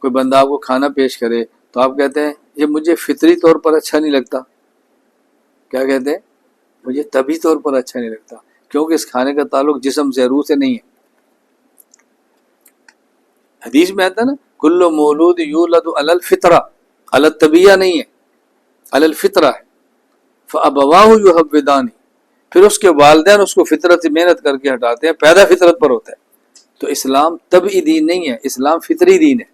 کوئی بندہ آپ کو کھانا پیش کرے تو آپ کہتے ہیں یہ مجھے فطری طور پر اچھا نہیں لگتا، کیا کہتے ہیں؟ مجھے طبی طور پر اچھا نہیں لگتا، کیونکہ اس کھانے کا تعلق جسم سے، روح سے نہیں ہے۔ حدیث میں آتا ہے نا، کل مولود یولد علی الفطرہ، علی الطبیعہ نہیں ہے، علی الفطرہ ہے، فابواہ یحودانہ، پھر اس کے والدین اس کو فطرت سے محنت کر کے ہٹاتے ہیں، پیدا فطرت پر ہوتا ہے۔ تو اسلام طبعی دین نہیں ہے، اسلام فطری دین ہے۔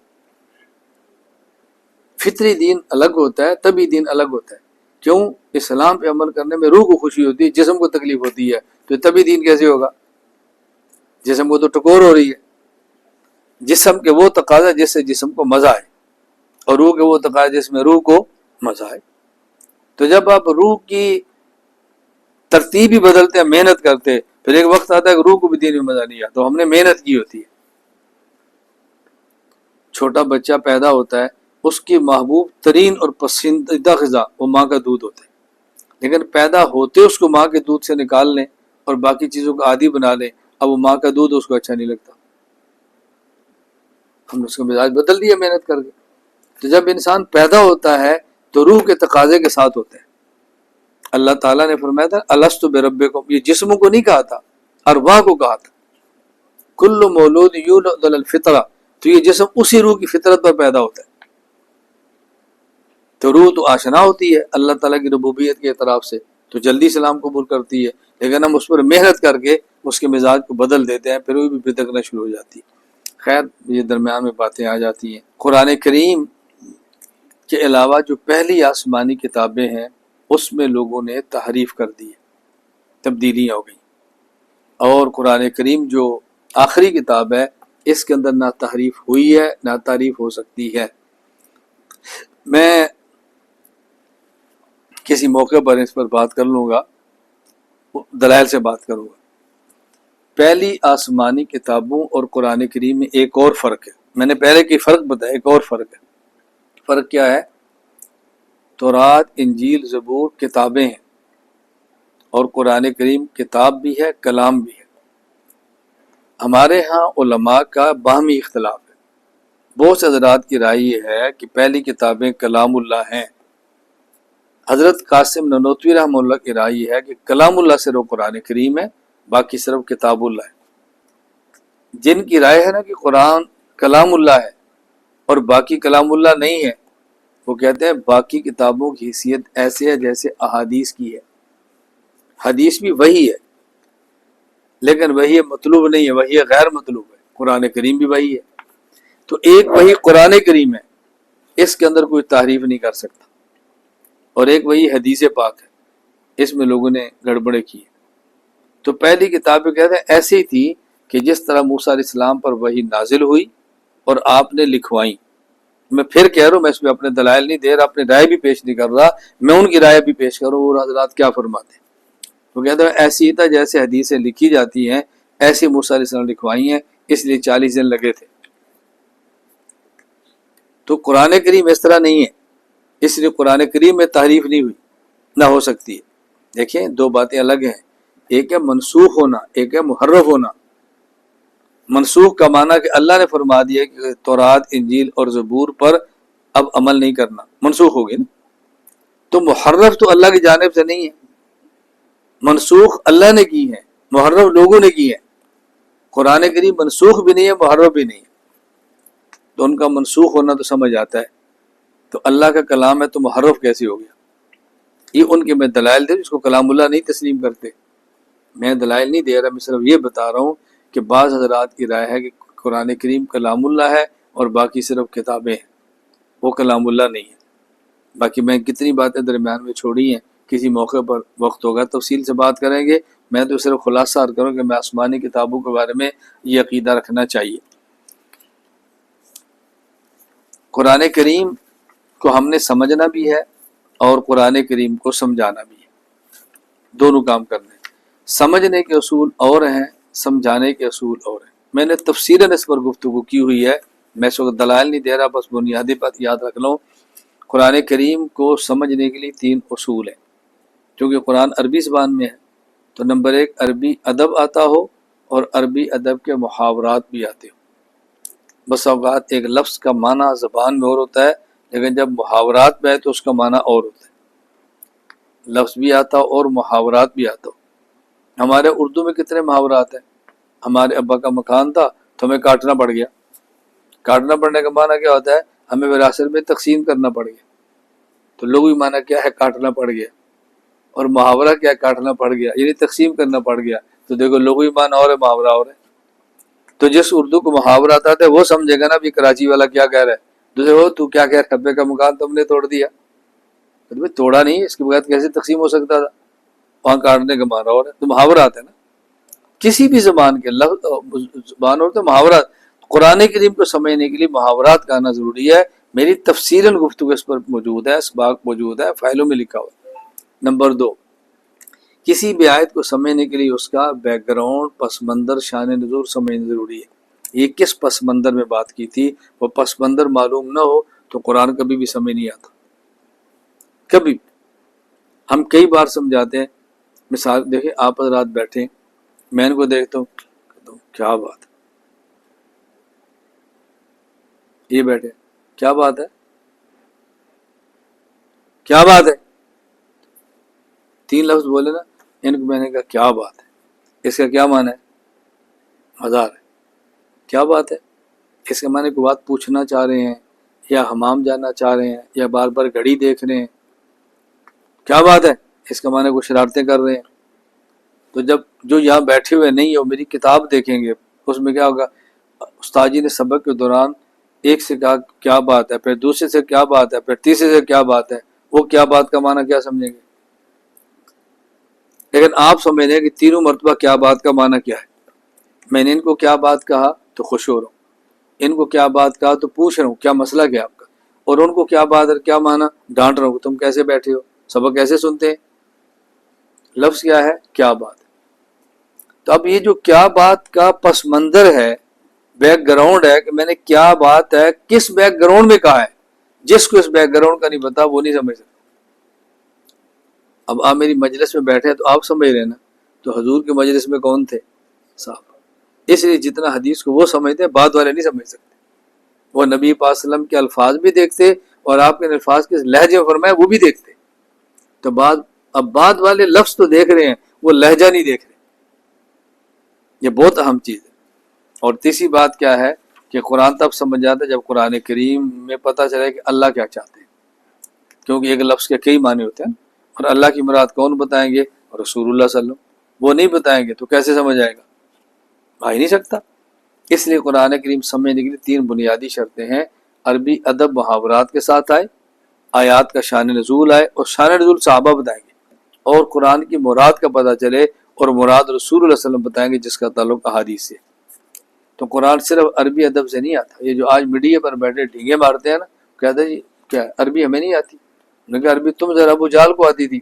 فطری دین الگ ہوتا ہے، طبعی دین الگ ہوتا ہے۔ کیوں؟ اسلام پہ عمل کرنے میں روح کو خوشی ہوتی ہے، جسم کو تکلیف ہوتی ہے، تو طبعی دین کیسے ہوگا؟ جسم کو تو ٹکور ہو رہی ہے۔ جسم کے وہ تقاضا جس سے جسم کو مزہ آئے، اور روح کے وہ تقاضا جس میں روح کو مزہ آئے۔ تو جب آپ روح کی ترتیب ہی بدلتے ہیں، محنت کرتے، پھر ایک وقت آتا ہے کہ روح کو بھی دین میں مزہ نہیں آتا، تو ہم نے محنت کی ہوتی ہے۔ چھوٹا بچہ پیدا ہوتا ہے، اس کی محبوب ترین اور پسندیدہ غذا وہ ماں کا دودھ ہوتا ہے، لیکن پیدا ہوتے اس کو ماں کے دودھ سے نکال لیں اور باقی چیزوں کا عادی بنا لیں، اب وہ ماں کا دودھ اس کو اچھا نہیں لگتا، ہم نے اس کا مزاج بدل دیا محنت کر کے۔ تو جب انسان پیدا ہوتا ہے تو روح کے تقاضے کے ساتھ ہوتا ہے۔ اللہ تعالیٰ نے فرمایا تھا الست بربکم، یہ جسموں کو نہیں کہا تھا، ارواح کو کہا تھا۔ کل مولود یولد علی الفطرہ، تو یہ جسم اسی روح کی فطرت پر پیدا ہوتا ہے۔ تو روح تو آشنا ہوتی ہے اللہ تعالیٰ کی ربوبیت کے اعتراف سے، تو جلدی اسلام قبول کرتی ہے، لیکن ہم اس پر محنت کر کے اس کے مزاج کو بدل دیتے ہیں، پھر وہ بھی بھٹکنا شروع ہو جاتی ہے۔ خیر، یہ درمیان میں باتیں آ جاتی ہیں۔ قرآن کریم کے علاوہ جو پہلی آسمانی کتابیں ہیں اس میں لوگوں نے تحریف کر دی ہے، تبدیلیاں ہو گئی، اور قرآن کریم جو آخری کتاب ہے اس کے اندر نہ تحریف ہوئی ہے نہ تعریف ہو سکتی ہے۔ میں کسی موقع پر اس پر بات کر لوں گا، دلائل سے بات کروں گا۔ پہلی آسمانی کتابوں اور قرآن کریم میں ایک اور فرق ہے، میں نے پہلے کی فرق بتایا، ایک اور فرق ہے۔ فرق کیا ہے؟ تورات، انجیل، زبور کتابیں ہیں اور قرآن کریم کتاب بھی ہے، کلام بھی ہے۔ ہمارے ہاں علماء کا باہمی اختلاف ہے۔ بہت سے حضرات کی رائے یہ ہے کہ پہلی کتابیں کلام اللہ ہیں۔ حضرت قاسم نانوتوی رحمہ اللہ کی رائے یہ ہے کہ کلام اللہ صرف قرآن کریم ہے، باقی صرف کتاب اللہ ہے۔ جن کی رائے ہے نا کہ قرآن کلام اللہ ہے اور باقی کلام اللہ نہیں ہے، وہ کہتے ہیں باقی کتابوں کی حیثیت ایسے ہے جیسے احادیث کی ہے۔ حدیث بھی وہی ہے، لیکن وہی مطلوب نہیں ہے، وہی غیر مطلوب ہے۔ قرآن کریم بھی وہی ہے، تو ایک وہی قرآن کریم ہے، اس کے اندر کوئی تحریف نہیں کر سکتا، اور ایک وہی حدیث پاک ہے، اس میں لوگوں نے گڑبڑیں کی۔ تو پہلی کتابیں کہتے ہیں ایسی تھی کہ جس طرح موسیٰ علیہ السلام پر وحی نازل ہوئی اور آپ نے لکھوائیں۔ میں پھر کہہ رہا ہوں، میں اس میں اپنے دلائل نہیں دے رہا، اپنی رائے بھی پیش نہیں کر رہا، میں ان کی رائے بھی پیش کر رہا ہوں، اور حضرات کیا فرماتے ہیں۔ وہ کہتے ہیں ایسی تھا جیسے حدیثیں لکھی جاتی ہیں، ایسی موسیٰ علیہ السلام لکھوائی ہیں، اس لیے 40 دن لگے تھے۔ تو قرآن کریم اس طرح نہیں ہے، اس لیے قرآن کریم میں تحریف نہیں ہوئی، نہ ہو سکتی ہے۔ دیکھیں، دو باتیں الگ ہیں، ایک ہے منسوخ ہونا، ایک ہے محرف ہونا۔ منسوخ کا معنی کہ اللہ نے فرما دیا کہ تورات، انجیل اور زبور پر اب عمل نہیں کرنا، منسوخ ہو گئی نا۔ تو محرف تو اللہ کی جانب سے نہیں ہے، منسوخ اللہ نے کی ہے، محرف لوگوں نے کی ہے۔ قرآن کریم منسوخ بھی نہیں ہے، محرف بھی نہیں ہے، تو ان کا منسوخ ہونا تو سمجھ آتا ہے۔ تو اللہ کا کلام ہے تو محرف کیسے ہو گیا؟ یہ ان کے میں دلائل دے، جس کو کلام اللہ نہیں تسلیم کرتے۔ میں دلائل نہیں دے رہا، میں صرف یہ بتا رہا ہوں کہ بعض حضرات کی رائے ہے کہ قرآن کریم کلام اللہ ہے اور باقی صرف کتابیں ہیں، وہ کلام اللہ نہیں ہے۔ باقی میں کتنی باتیں درمیان میں چھوڑی ہیں، کسی موقع پر وقت ہوگا تفصیل سے بات کریں گے۔ میں تو صرف خلاصہ عرض کروں کہ میں آسمانی کتابوں کے بارے میں یہ عقیدہ رکھنا چاہیے۔ قرآن کریم کو ہم نے سمجھنا بھی ہے اور قرآن کریم کو سمجھانا بھی ہے، دونوں کام کرنے۔ سمجھنے کے اصول اور ہیں، سمجھانے کے اصول اور ہیں۔ میں نے تفصیلاً اس پر گفتگو کی ہوئی ہے، میں اس وقت دلائل نہیں دے رہا، بس بنیادی بات یاد رکھ لوں۔ قرآن کریم کو سمجھنے کے لیے 3 اصول ہیں۔ کیونکہ قرآن عربی زبان میں ہے تو نمبر 1 عربی ادب آتا ہو اور عربی ادب کے محاورات بھی آتے ہو۔ بس اوقات ایک لفظ کا معنی زبان میں اور ہوتا ہے، لیکن جب محاورات میں آئے تو اس کا معنی اور ہوتا ہے۔ لفظ بھی آتا ہو اور محاورات بھی آتا ہو۔ ہمارے اردو میں کتنے محاورات ہیں؟ ہمارے ابا کا مکان تھا تو ہمیں کاٹنا پڑ گیا۔ کاٹنا پڑنے کا معنی کیا ہوتا ہے؟ ہمیں وراثت میں تقسیم کرنا پڑ گیا۔ تو لغوی معنی کیا ہے؟ کاٹنا پڑ گیا۔ اور محاورہ کیا ہے؟ کاٹنا پڑ گیا، یعنی تقسیم کرنا پڑ گیا۔ تو دیکھو لغوی معنی اور ہے، محاورہ اور ہے۔ تو جس اردو کو محاورہ آتا ہے وہ سمجھے گا نا بھی کراچی والا کیا کہہ رہا ہے۔ دوسرے وہ تو کیا کہہ رہا ہے؟ ابے کا مکان تم نے توڑ دیا۔ تو توڑا نہیں، اس کے بغیر کیسے تقسیم ہو سکتا تھا؟ وہاں کاٹنے کا معنی اور ہے۔ تو محاورات ہے نا، کسی بھی زبان کے لفظ زبان اور تو محاورات۔ قرآن کریم کو سمجھنے کے لیے محاورات کا آنا ضروری ہے۔ میری تفصیلاً گفتگو اس پر موجود ہے، اسباق موجود ہے، فائلوں میں لکھا ہوا ہے۔ نمبر 2، کسی بھی آیت کو سمجھنے کے لیے اس کا بیک گراؤنڈ، پس منظر، شان نزول سمجھنا ضروری ہے۔ یہ کس پس منظر میں بات کی تھی، وہ پس منظر معلوم نہ ہو تو قرآن کبھی بھی سمجھ نہیں آتا۔ کبھی ہم کئی بار سمجھاتے ہیں۔ مثال دیکھیں، آپ حضرات بیٹھیں، میں ان کو دیکھتا ہوں، کہتا ہوں کیا بات ہے، یہ بیٹھے کیا بات ہے، کیا بات ہے، 3 لفظ بولے نا، ان کو میں نے کہا کیا بات ہے، اس کا کیا معنی ہے؟ ہزار ہے۔ کیا بات ہے، اس کے معنی کوئی بات پوچھنا چاہ رہے ہیں، یا حمام جانا چاہ رہے ہیں، یا بار بار گھڑی دیکھ رہے ہیں۔ کیا بات ہے، اس کا معنی کوئی شرارتیں کر رہے ہیں۔ تو جب جو یہاں بیٹھے ہوئے نہیں ہو میری کتاب دیکھیں گے، اس میں کیا ہوگا؟ استاد جی نے سبق کے دوران ایک سے کہا کیا بات ہے، پھر دوسرے سے کیا بات ہے، پھر تیسرے سے کیا بات ہے، وہ کیا بات کا معنی کیا سمجھیں گے؟ لیکن آپ سمجھ رہے ہیں کہ 3 مرتبہ کیا بات کا معنی کیا ہے۔ میں نے ان کو کیا بات کہا تو خوش ہو رہا ہوں، ان کو کیا بات کہا تو پوچھ رہا ہوں کیا مسئلہ کیا آپ کا، اور ان کو کیا بات اور کیا معنی ڈانٹ رہا ہوں، تم کیسے بیٹھے ہو، سبق کیسے سنتے ہیں۔ لفظ کیا ہے؟ کیا بات۔ تو اب یہ جو کیا بات کا پس منظر ہے، بیک گراؤنڈ ہے، کہ میں نے کیا بات ہے کس بیک گراؤنڈ میں کہا ہے، جس کو اس بیک گراؤنڈ کا نہیں پتا وہ نہیں سمجھ سکتا۔ اب آپ میری مجلس میں بیٹھے ہیں تو آپ سمجھ رہے ہیں نا، تو حضور کی مجلس میں کون تھے؟ صاحب۔ اس لیے جتنا حدیث کو وہ سمجھتے ہیں بات والے نہیں سمجھ سکتے۔ وہ نبی پاک صلی اللہ علیہ وسلم کے الفاظ بھی دیکھتے اور آپ کے الفاظ کے لہجے فرمائے وہ بھی دیکھتے۔ تو اب بعد والے لفظ تو دیکھ رہے ہیں، وہ لہجہ نہیں دیکھ رہے۔ یہ بہت اہم چیز ہے۔ اور تیسری بات کیا ہے کہ قرآن تب سمجھ جاتا ہے جب قرآن کریم میں پتہ چلے کہ اللہ کیا چاہتے ہیں، کیونکہ ایک لفظ کے کئی معنی ہوتے ہیں، اور اللہ کی مراد کون بتائیں گے؟ رسول اللہ صلی اللہ علیہ وسلم۔ وہ نہیں بتائیں گے تو کیسے سمجھ آئے گا؟ آ ہی نہیں سکتا۔ اس لیے قرآن کریم سمجھنے کے لیے 3 بنیادی شرطیں ہیں۔ عربی ادب محاورات کے ساتھ آئے، آیات کا شان نزول آئے، اور شان نزول صحابہ بتائیں گے، اور قرآن کی مراد کا پتہ چلے، اور مراد رسول اللہ صلی اللہ علیہ وسلم بتائیں گے جس کا تعلق احادیث سے۔ تو قرآن صرف عربی ادب سے نہیں آتا۔ یہ جو آج میڈیا پر بیٹھے ڈھینگے مارتے ہیں نا، کہتے ہیں جی کیا عربی ہمیں نہیں آتی۔ میں نے کہا عربی تم ذرا ابو جال کو آتی تھی،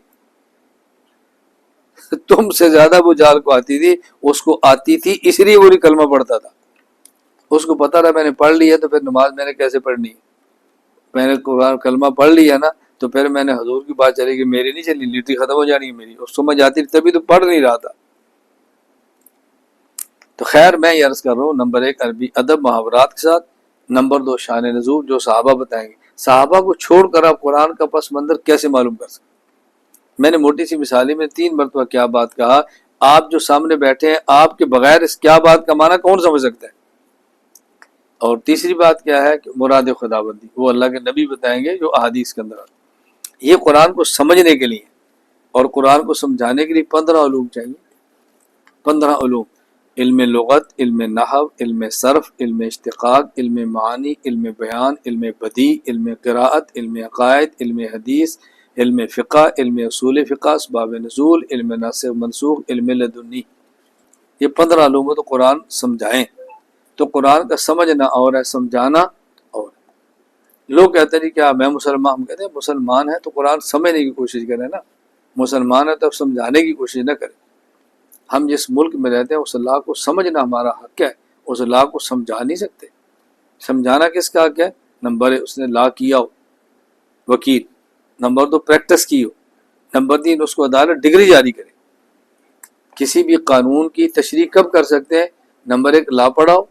تم سے زیادہ ابو جال کو آتی تھی، اس کو آتی تھی اس لیے وہ کلمہ پڑھتا تھا۔ اس کو پتا رہا میں نے پڑھ لیا تو پھر نماز میں نے کیسے پڑھنی ہے، میں نے قرآن کلمہ پڑھ لیا نا تو پھر میں نے حضور کی بات چلی کہ میری نہیں چلی، لیٹی ختم ہو جانی ہے میری، اور سمجھ آتی تھی تبھی تو پڑھ نہیں رہا تھا۔ تو خیر میں یہ عرض کر رہا ہوں، نمبر 1 عربی ادب محاورات کے ساتھ، نمبر 2 شان نزول جو صحابہ بتائیں گے۔ صحابہ کو چھوڑ کر آپ قرآن کا پس منظر کیسے معلوم کر سکتے؟ میں نے موٹی سی مثالی میں 3 مرتبہ کیا بات کہا، آپ جو سامنے بیٹھے ہیں آپ کے بغیر اس کیا بات کا معنی کون سمجھ سکتا ہے؟ اور تیسری بات کیا ہے کہ مراد خداوندی وہ اللہ کے نبی بتائیں گے جو احادیث کے اندر آتا ہے۔ یہ قرآن کو سمجھنے کے لیے اور قرآن کو سمجھانے کے لیے 15 علوم چاہیے۔ 15 علوم: علم لغت، علم نحو، علم صرف، علم اشتقاق، علم معانی، علم بیان، علم بدیع، علم قراءت، علم عقائد، علم حدیث، علم فقہ، علم اصول فقہ، اسباب نزول، علم ناسخ منسوخ، علم لدنی۔ یہ 15 علوم تو قرآن سمجھائیں۔ تو قرآن کا سمجھنا اور ہے، سمجھانا اور ہے۔ لوگ کہتے ہیں کیا میں مسلمان، ہم کہتے ہیں مسلمان ہے تو قرآن سمجھنے کی کوشش کریں نا، مسلمان ہے تو سمجھانے کی کوشش نہ کریں۔ ہم جس ملک میں رہتے ہیں اس اللہ کو سمجھنا ہمارا حق ہے، اس اللہ کو سمجھا نہیں سکتے۔ سمجھانا کس کا حق ہے؟ نمبر 1 اس نے لا کیا ہو، وکیل۔ نمبر 2 پریکٹس کی ہو۔ نمبر 3 اس کو عدالت ڈگری جاری کرے۔ کسی بھی قانون کی تشریح کب کر سکتے ہیں؟ نمبر 1 لا پڑھا ہو،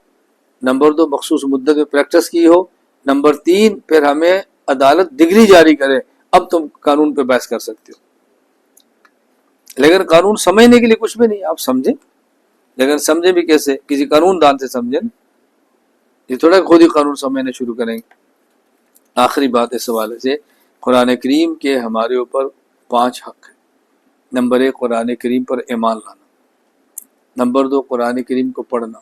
نمبر 2 مخصوص مدت میں پریکٹس کی ہو، نمبر 3 پھر ہمیں عدالت ڈگری جاری کرے، اب تم قانون پہ بحث کر سکتے ہو۔ لیکن قانون سمجھنے کے لیے کچھ بھی نہیں، آپ سمجھیں، لیکن سمجھیں بھی کیسے؟ کسی قانون دان سے سمجھیں، یہ تھوڑا خود ہی قانون سمجھنے شروع کریں گے۔ آخری بات اس حوالے سے، قرآن کریم کے ہمارے اوپر 5 حق ہیں۔ نمبر 1 قرآن کریم پر ایمان لانا، نمبر 2 قرآن کریم کو پڑھنا،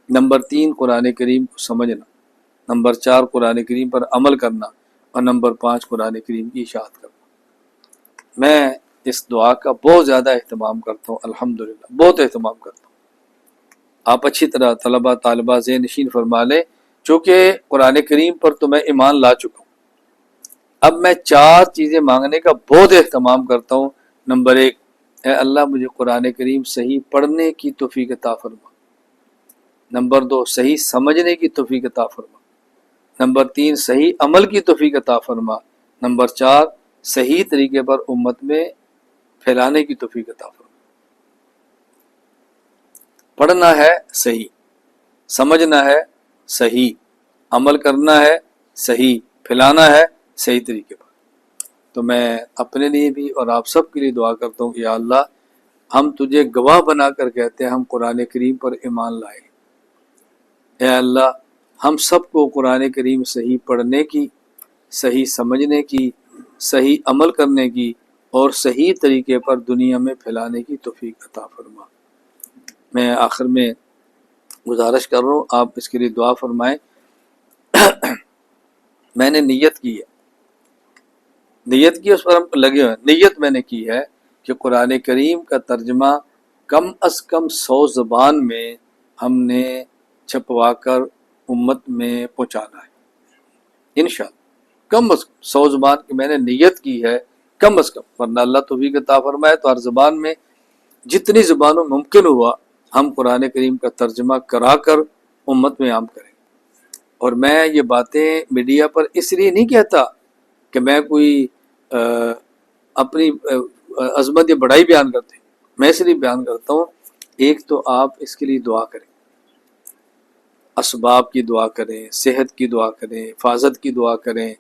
نمبر 3 قرآن کریم کو سمجھنا، نمبر 4 قرآن کریم پر عمل کرنا، اور نمبر 5 قرآن کریم کی اشاعت کرنا۔ میں اس دعا کا بہت زیادہ اہتمام کرتا ہوں، الحمدللہ بہت اہتمام کرتا ہوں۔ آپ اچھی طرح طلبہ طالبہ ذہن نشین فرما لیں، چونکہ قرآن کریم پر تو میں ایمان لا چکا ہوں، اب میں 4 چیزیں مانگنے کا بہت اہتمام کرتا ہوں۔ نمبر 1 اے اللہ مجھے قرآن کریم صحیح پڑھنے کی توفیق عطا فرما، نمبر 2 صحیح سمجھنے کی توفیق عطا فرما، نمبر 3 صحیح عمل کی توفیق عطا فرما، نمبر 4 صحیح طریقے پر امت میں پھیلانے کی توفیق عطا فرما۔ پڑھنا ہے صحیح، سمجھنا ہے صحیح، عمل کرنا ہے صحیح، پھیلانا ہے صحیح طریقے پر۔ تو میں اپنے لیے بھی اور آپ سب کے لیے دعا کرتا ہوں کہ یا اللہ ہم تجھے گواہ بنا کر کہتے ہیں ہم قرآن کریم پر ایمان لائے۔ اے اللہ ہم سب کو قرآن کریم صحیح پڑھنے کی، صحیح سمجھنے کی، صحیح عمل کرنے کی اور صحیح طریقے پر دنیا میں پھیلانے کی توفیق عطا فرما۔ میں آخر میں گزارش کر رہا ہوں، آپ اس کے لیے دعا فرمائیں۔ میں نے نیت کی ہے، نیت کی، اس پر ہم لگے ہوئے ہیں۔ نیت میں نے کی ہے کہ قرآن کریم کا ترجمہ کم از کم 100 زبان میں ہم نے چھپوا کر امت میں پہنچانا ہے انشاءاللہ۔ کم از کم 100 زبان کی میں نے نیت کی ہے، کم از کم، ورنہ اللہ توفیق عطا فرمائے تو ہر زبان میں جتنی زبانوں ممکن ہوا ہم قرآن کریم کا ترجمہ کرا کر امت میں عام کریں۔ اور میں یہ باتیں میڈیا پر اس لیے نہیں کہتا کہ میں کوئی اپنی عظمت یا بڑائی بیان کرتے، میں اس لیے بیان کرتا ہوں، ایک تو آپ اس کے لیے دعا کریں، اسباب کی دعا کریں، صحت کی دعا کریں، حفاظت کی دعا کریں،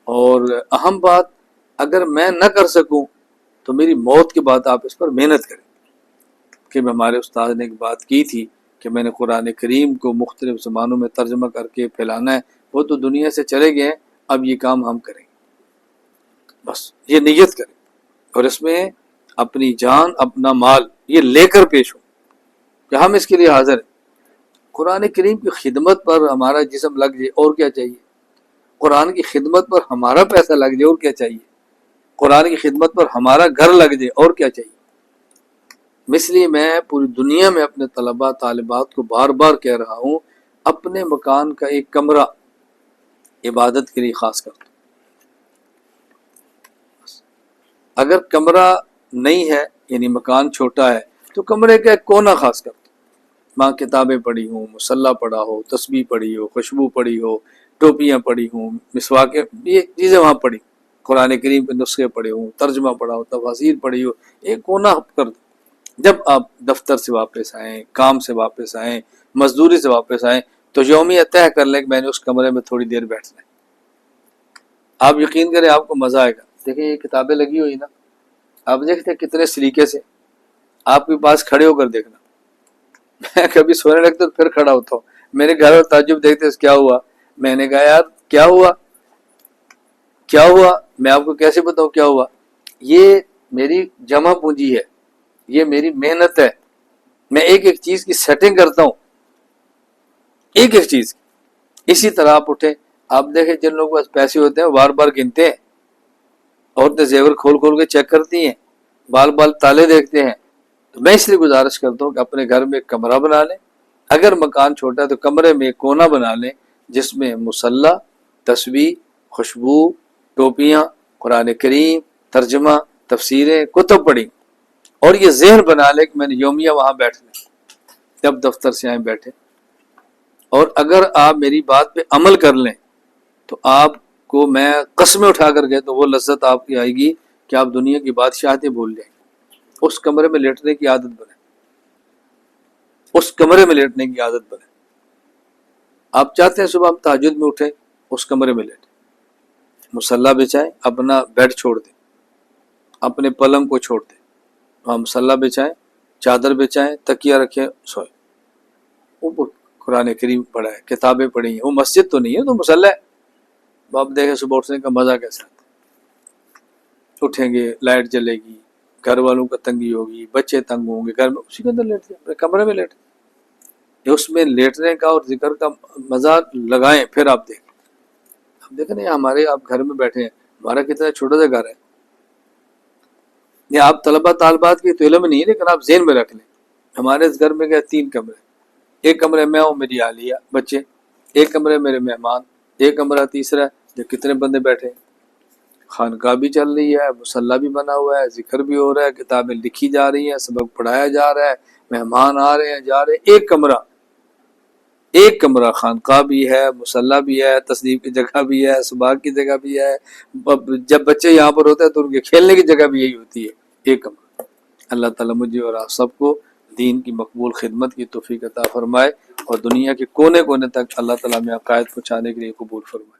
اور اہم بات اگر میں نہ کر سکوں تو میری موت کے بعد آپ اس پر محنت کریں۔ کہ ہمارے استاد نے ایک بات کی تھی کہ میں نے قرآن کریم کو مختلف زبانوں میں ترجمہ کر کے پھیلانا ہے، وہ تو دنیا سے چلے گئے ہیں، اب یہ کام ہم کریں گے۔ بس یہ نیت کریں اور اس میں اپنی جان اپنا مال یہ لے کر پیش ہو کہ ہم اس کے لیے حاضر ہیں۔ قرآن کریم کی خدمت پر ہمارا جسم لگ جائے اور کیا چاہیے؟ قرآن کی خدمت پر ہمارا پیسہ لگ جائے اور کیا چاہیے؟ قرآن کی خدمت پر ہمارا گھر لگ جائے اور کیا چاہیے؟ اس لیے میں پوری دنیا میں اپنے طلباء طالبات کو بار بار کہہ رہا ہوں، اپنے مکان کا ایک کمرہ عبادت کے لیے خاص کر دو۔ اگر کمرہ نہیں ہے یعنی مکان چھوٹا ہے تو کمرے کا ایک کونا خاص کر دو، وہاں کتابیں پڑھی ہوں، مصلی پڑھا ہو، تسبیح پڑھی ہو، خوشبو پڑھی ہو، ٹوپیاں پڑھی ہوں، مسواکیں، یہ چیزیں وہاں پڑھی، قرآن کریم کے نسخے پڑھے ہوں، ترجمہ پڑھا ہو، تفاسیر پڑھی ہو، ایک کونا کر دو۔ جب آپ دفتر سے واپس آئیں، کام سے واپس آئیں، مزدوری سے واپس آئیں تو یومیہ طے کر لیں کہ میں نے اس کمرے میں تھوڑی دیر بیٹھنا ہے۔ آپ یقین کریں آپ کو مزہ آئے گا۔ دیکھیں یہ کتابیں لگی ہوئی نا، آپ دیکھتے ہیں کتنے سلیقے سے، آپ کے پاس کھڑے ہو کر دیکھنا۔ میں کبھی سونے لگتا تو پھر کھڑا ہوتا ہوں، میرے گھر میں تعجب دیکھتے کیا ہوا، میں نے کہا یار کیا ہوا کیا ہوا، میں آپ کو کیسے بتاؤں کیا ہوا؟ یہ میری جمع پونجی ہے، یہ میری محنت ہے، میں ایک ایک چیز کی سیٹنگ کرتا ہوں، ایک ایک چیز کی۔ اسی طرح آپ اٹھیں، آپ دیکھیں جن لوگوں کے پاس پیسے ہوتے ہیں بار بار گنتے ہیں، عورتیں زیور کھول کھول کے چیک کرتی ہیں، بال بال تالے دیکھتے ہیں۔ تو میں اس لیے گزارش کرتا ہوں کہ اپنے گھر میں ایک کمرہ بنا لیں، اگر مکان چھوٹا ہے تو کمرے میں ایک کونا بنا لیں جس میں مصلی، تسبیح، خوشبو، ٹوپیاں، قرآن کریم، ترجمہ، تفسیریں، کتب پڑھی، اور یہ ذہن بنا لے کہ میں نے یومیہ وہاں بیٹھنا، جب دفتر سے آئیں بیٹھے، اور اگر آپ میری بات پہ عمل کر لیں تو آپ کو میں قسمیں اٹھا کر گئے تو وہ لذت آپ کی آئے گی کہ آپ دنیا کی بادشاہتیں بھول جائیں گے۔ اس کمرے میں لیٹنے کی عادت بنے، اس کمرے میں لیٹنے کی عادت بنے۔ آپ چاہتے ہیں صبح ہم تہجد میں اٹھیں، اس کمرے میں لیٹیں، مصلی بچھائیں، اپنا بیڈ چھوڑ دیں، اپنے پلنگ کو چھوڑ دیں، وہاں مصلی بچھائیں، چادر بچھائیں، تکیہ رکھیں، سوئیں۔ وہ قرآن کریم پڑھا ہے، کتابیں پڑھی ہیں، وہ مسجد تو نہیں ہے تو مصلی ہے۔ آپ دیکھیں صبح اٹھنے کا مزہ کیسا آتا ہے، اٹھیں گے، لائٹ جلے گی، گھر والوں کا تنگی ہوگی، بچے تنگ ہوں گے، گھر میں اسی کے اندر لیٹ جائیں، کمرے میں لیٹ، اس میں لیٹنے کا اور ذکر کا مزہ لگائیں۔ پھر آپ دیکھیں نا، ہمارے آپ گھر میں بیٹھے ہیں، ہمارا کتنا چھوٹا سا گھر ہے، یہ آپ طلبہ طالبات کی تو علم نہیں ہے، لیکن آپ ذہن میں رکھ لیں ہمارے اس گھر میں 3 کمرے، ایک کمرے میں ہوں، میری اہلیہ، بچے، ایک کمرے میرے مہمان، ایک کمرہ تیسرا جو کتنے بندے بیٹھے ہیں، خانقاہ بھی چل رہی ہے، مصلی بھی بنا ہوا ہے، ذکر بھی ہو رہا ہے، کتابیں لکھی جا رہی ہیں، سبق پڑھایا جا رہا ہے، مہمان آ رہے ہیں جا رہے ہیں، ایک کمرہ خانقاہ بھی ہے، مصلی بھی ہے، تصنیف کی جگہ بھی ہے، صبح کی جگہ بھی ہے، جب بچے یہاں پر ہوتے ہیں تو ان کے کھیلنے کی جگہ بھی یہی ہوتی ہے، ایک کمرہ۔ اللہ تعالیٰ مجھے اور آپ سب کو دین کی مقبول خدمت کی توفیق عطا فرمائے، اور دنیا کے کونے کونے تک اللہ تعالیٰ میں عقائد پہنچانے کے لیے قبول فرمائے۔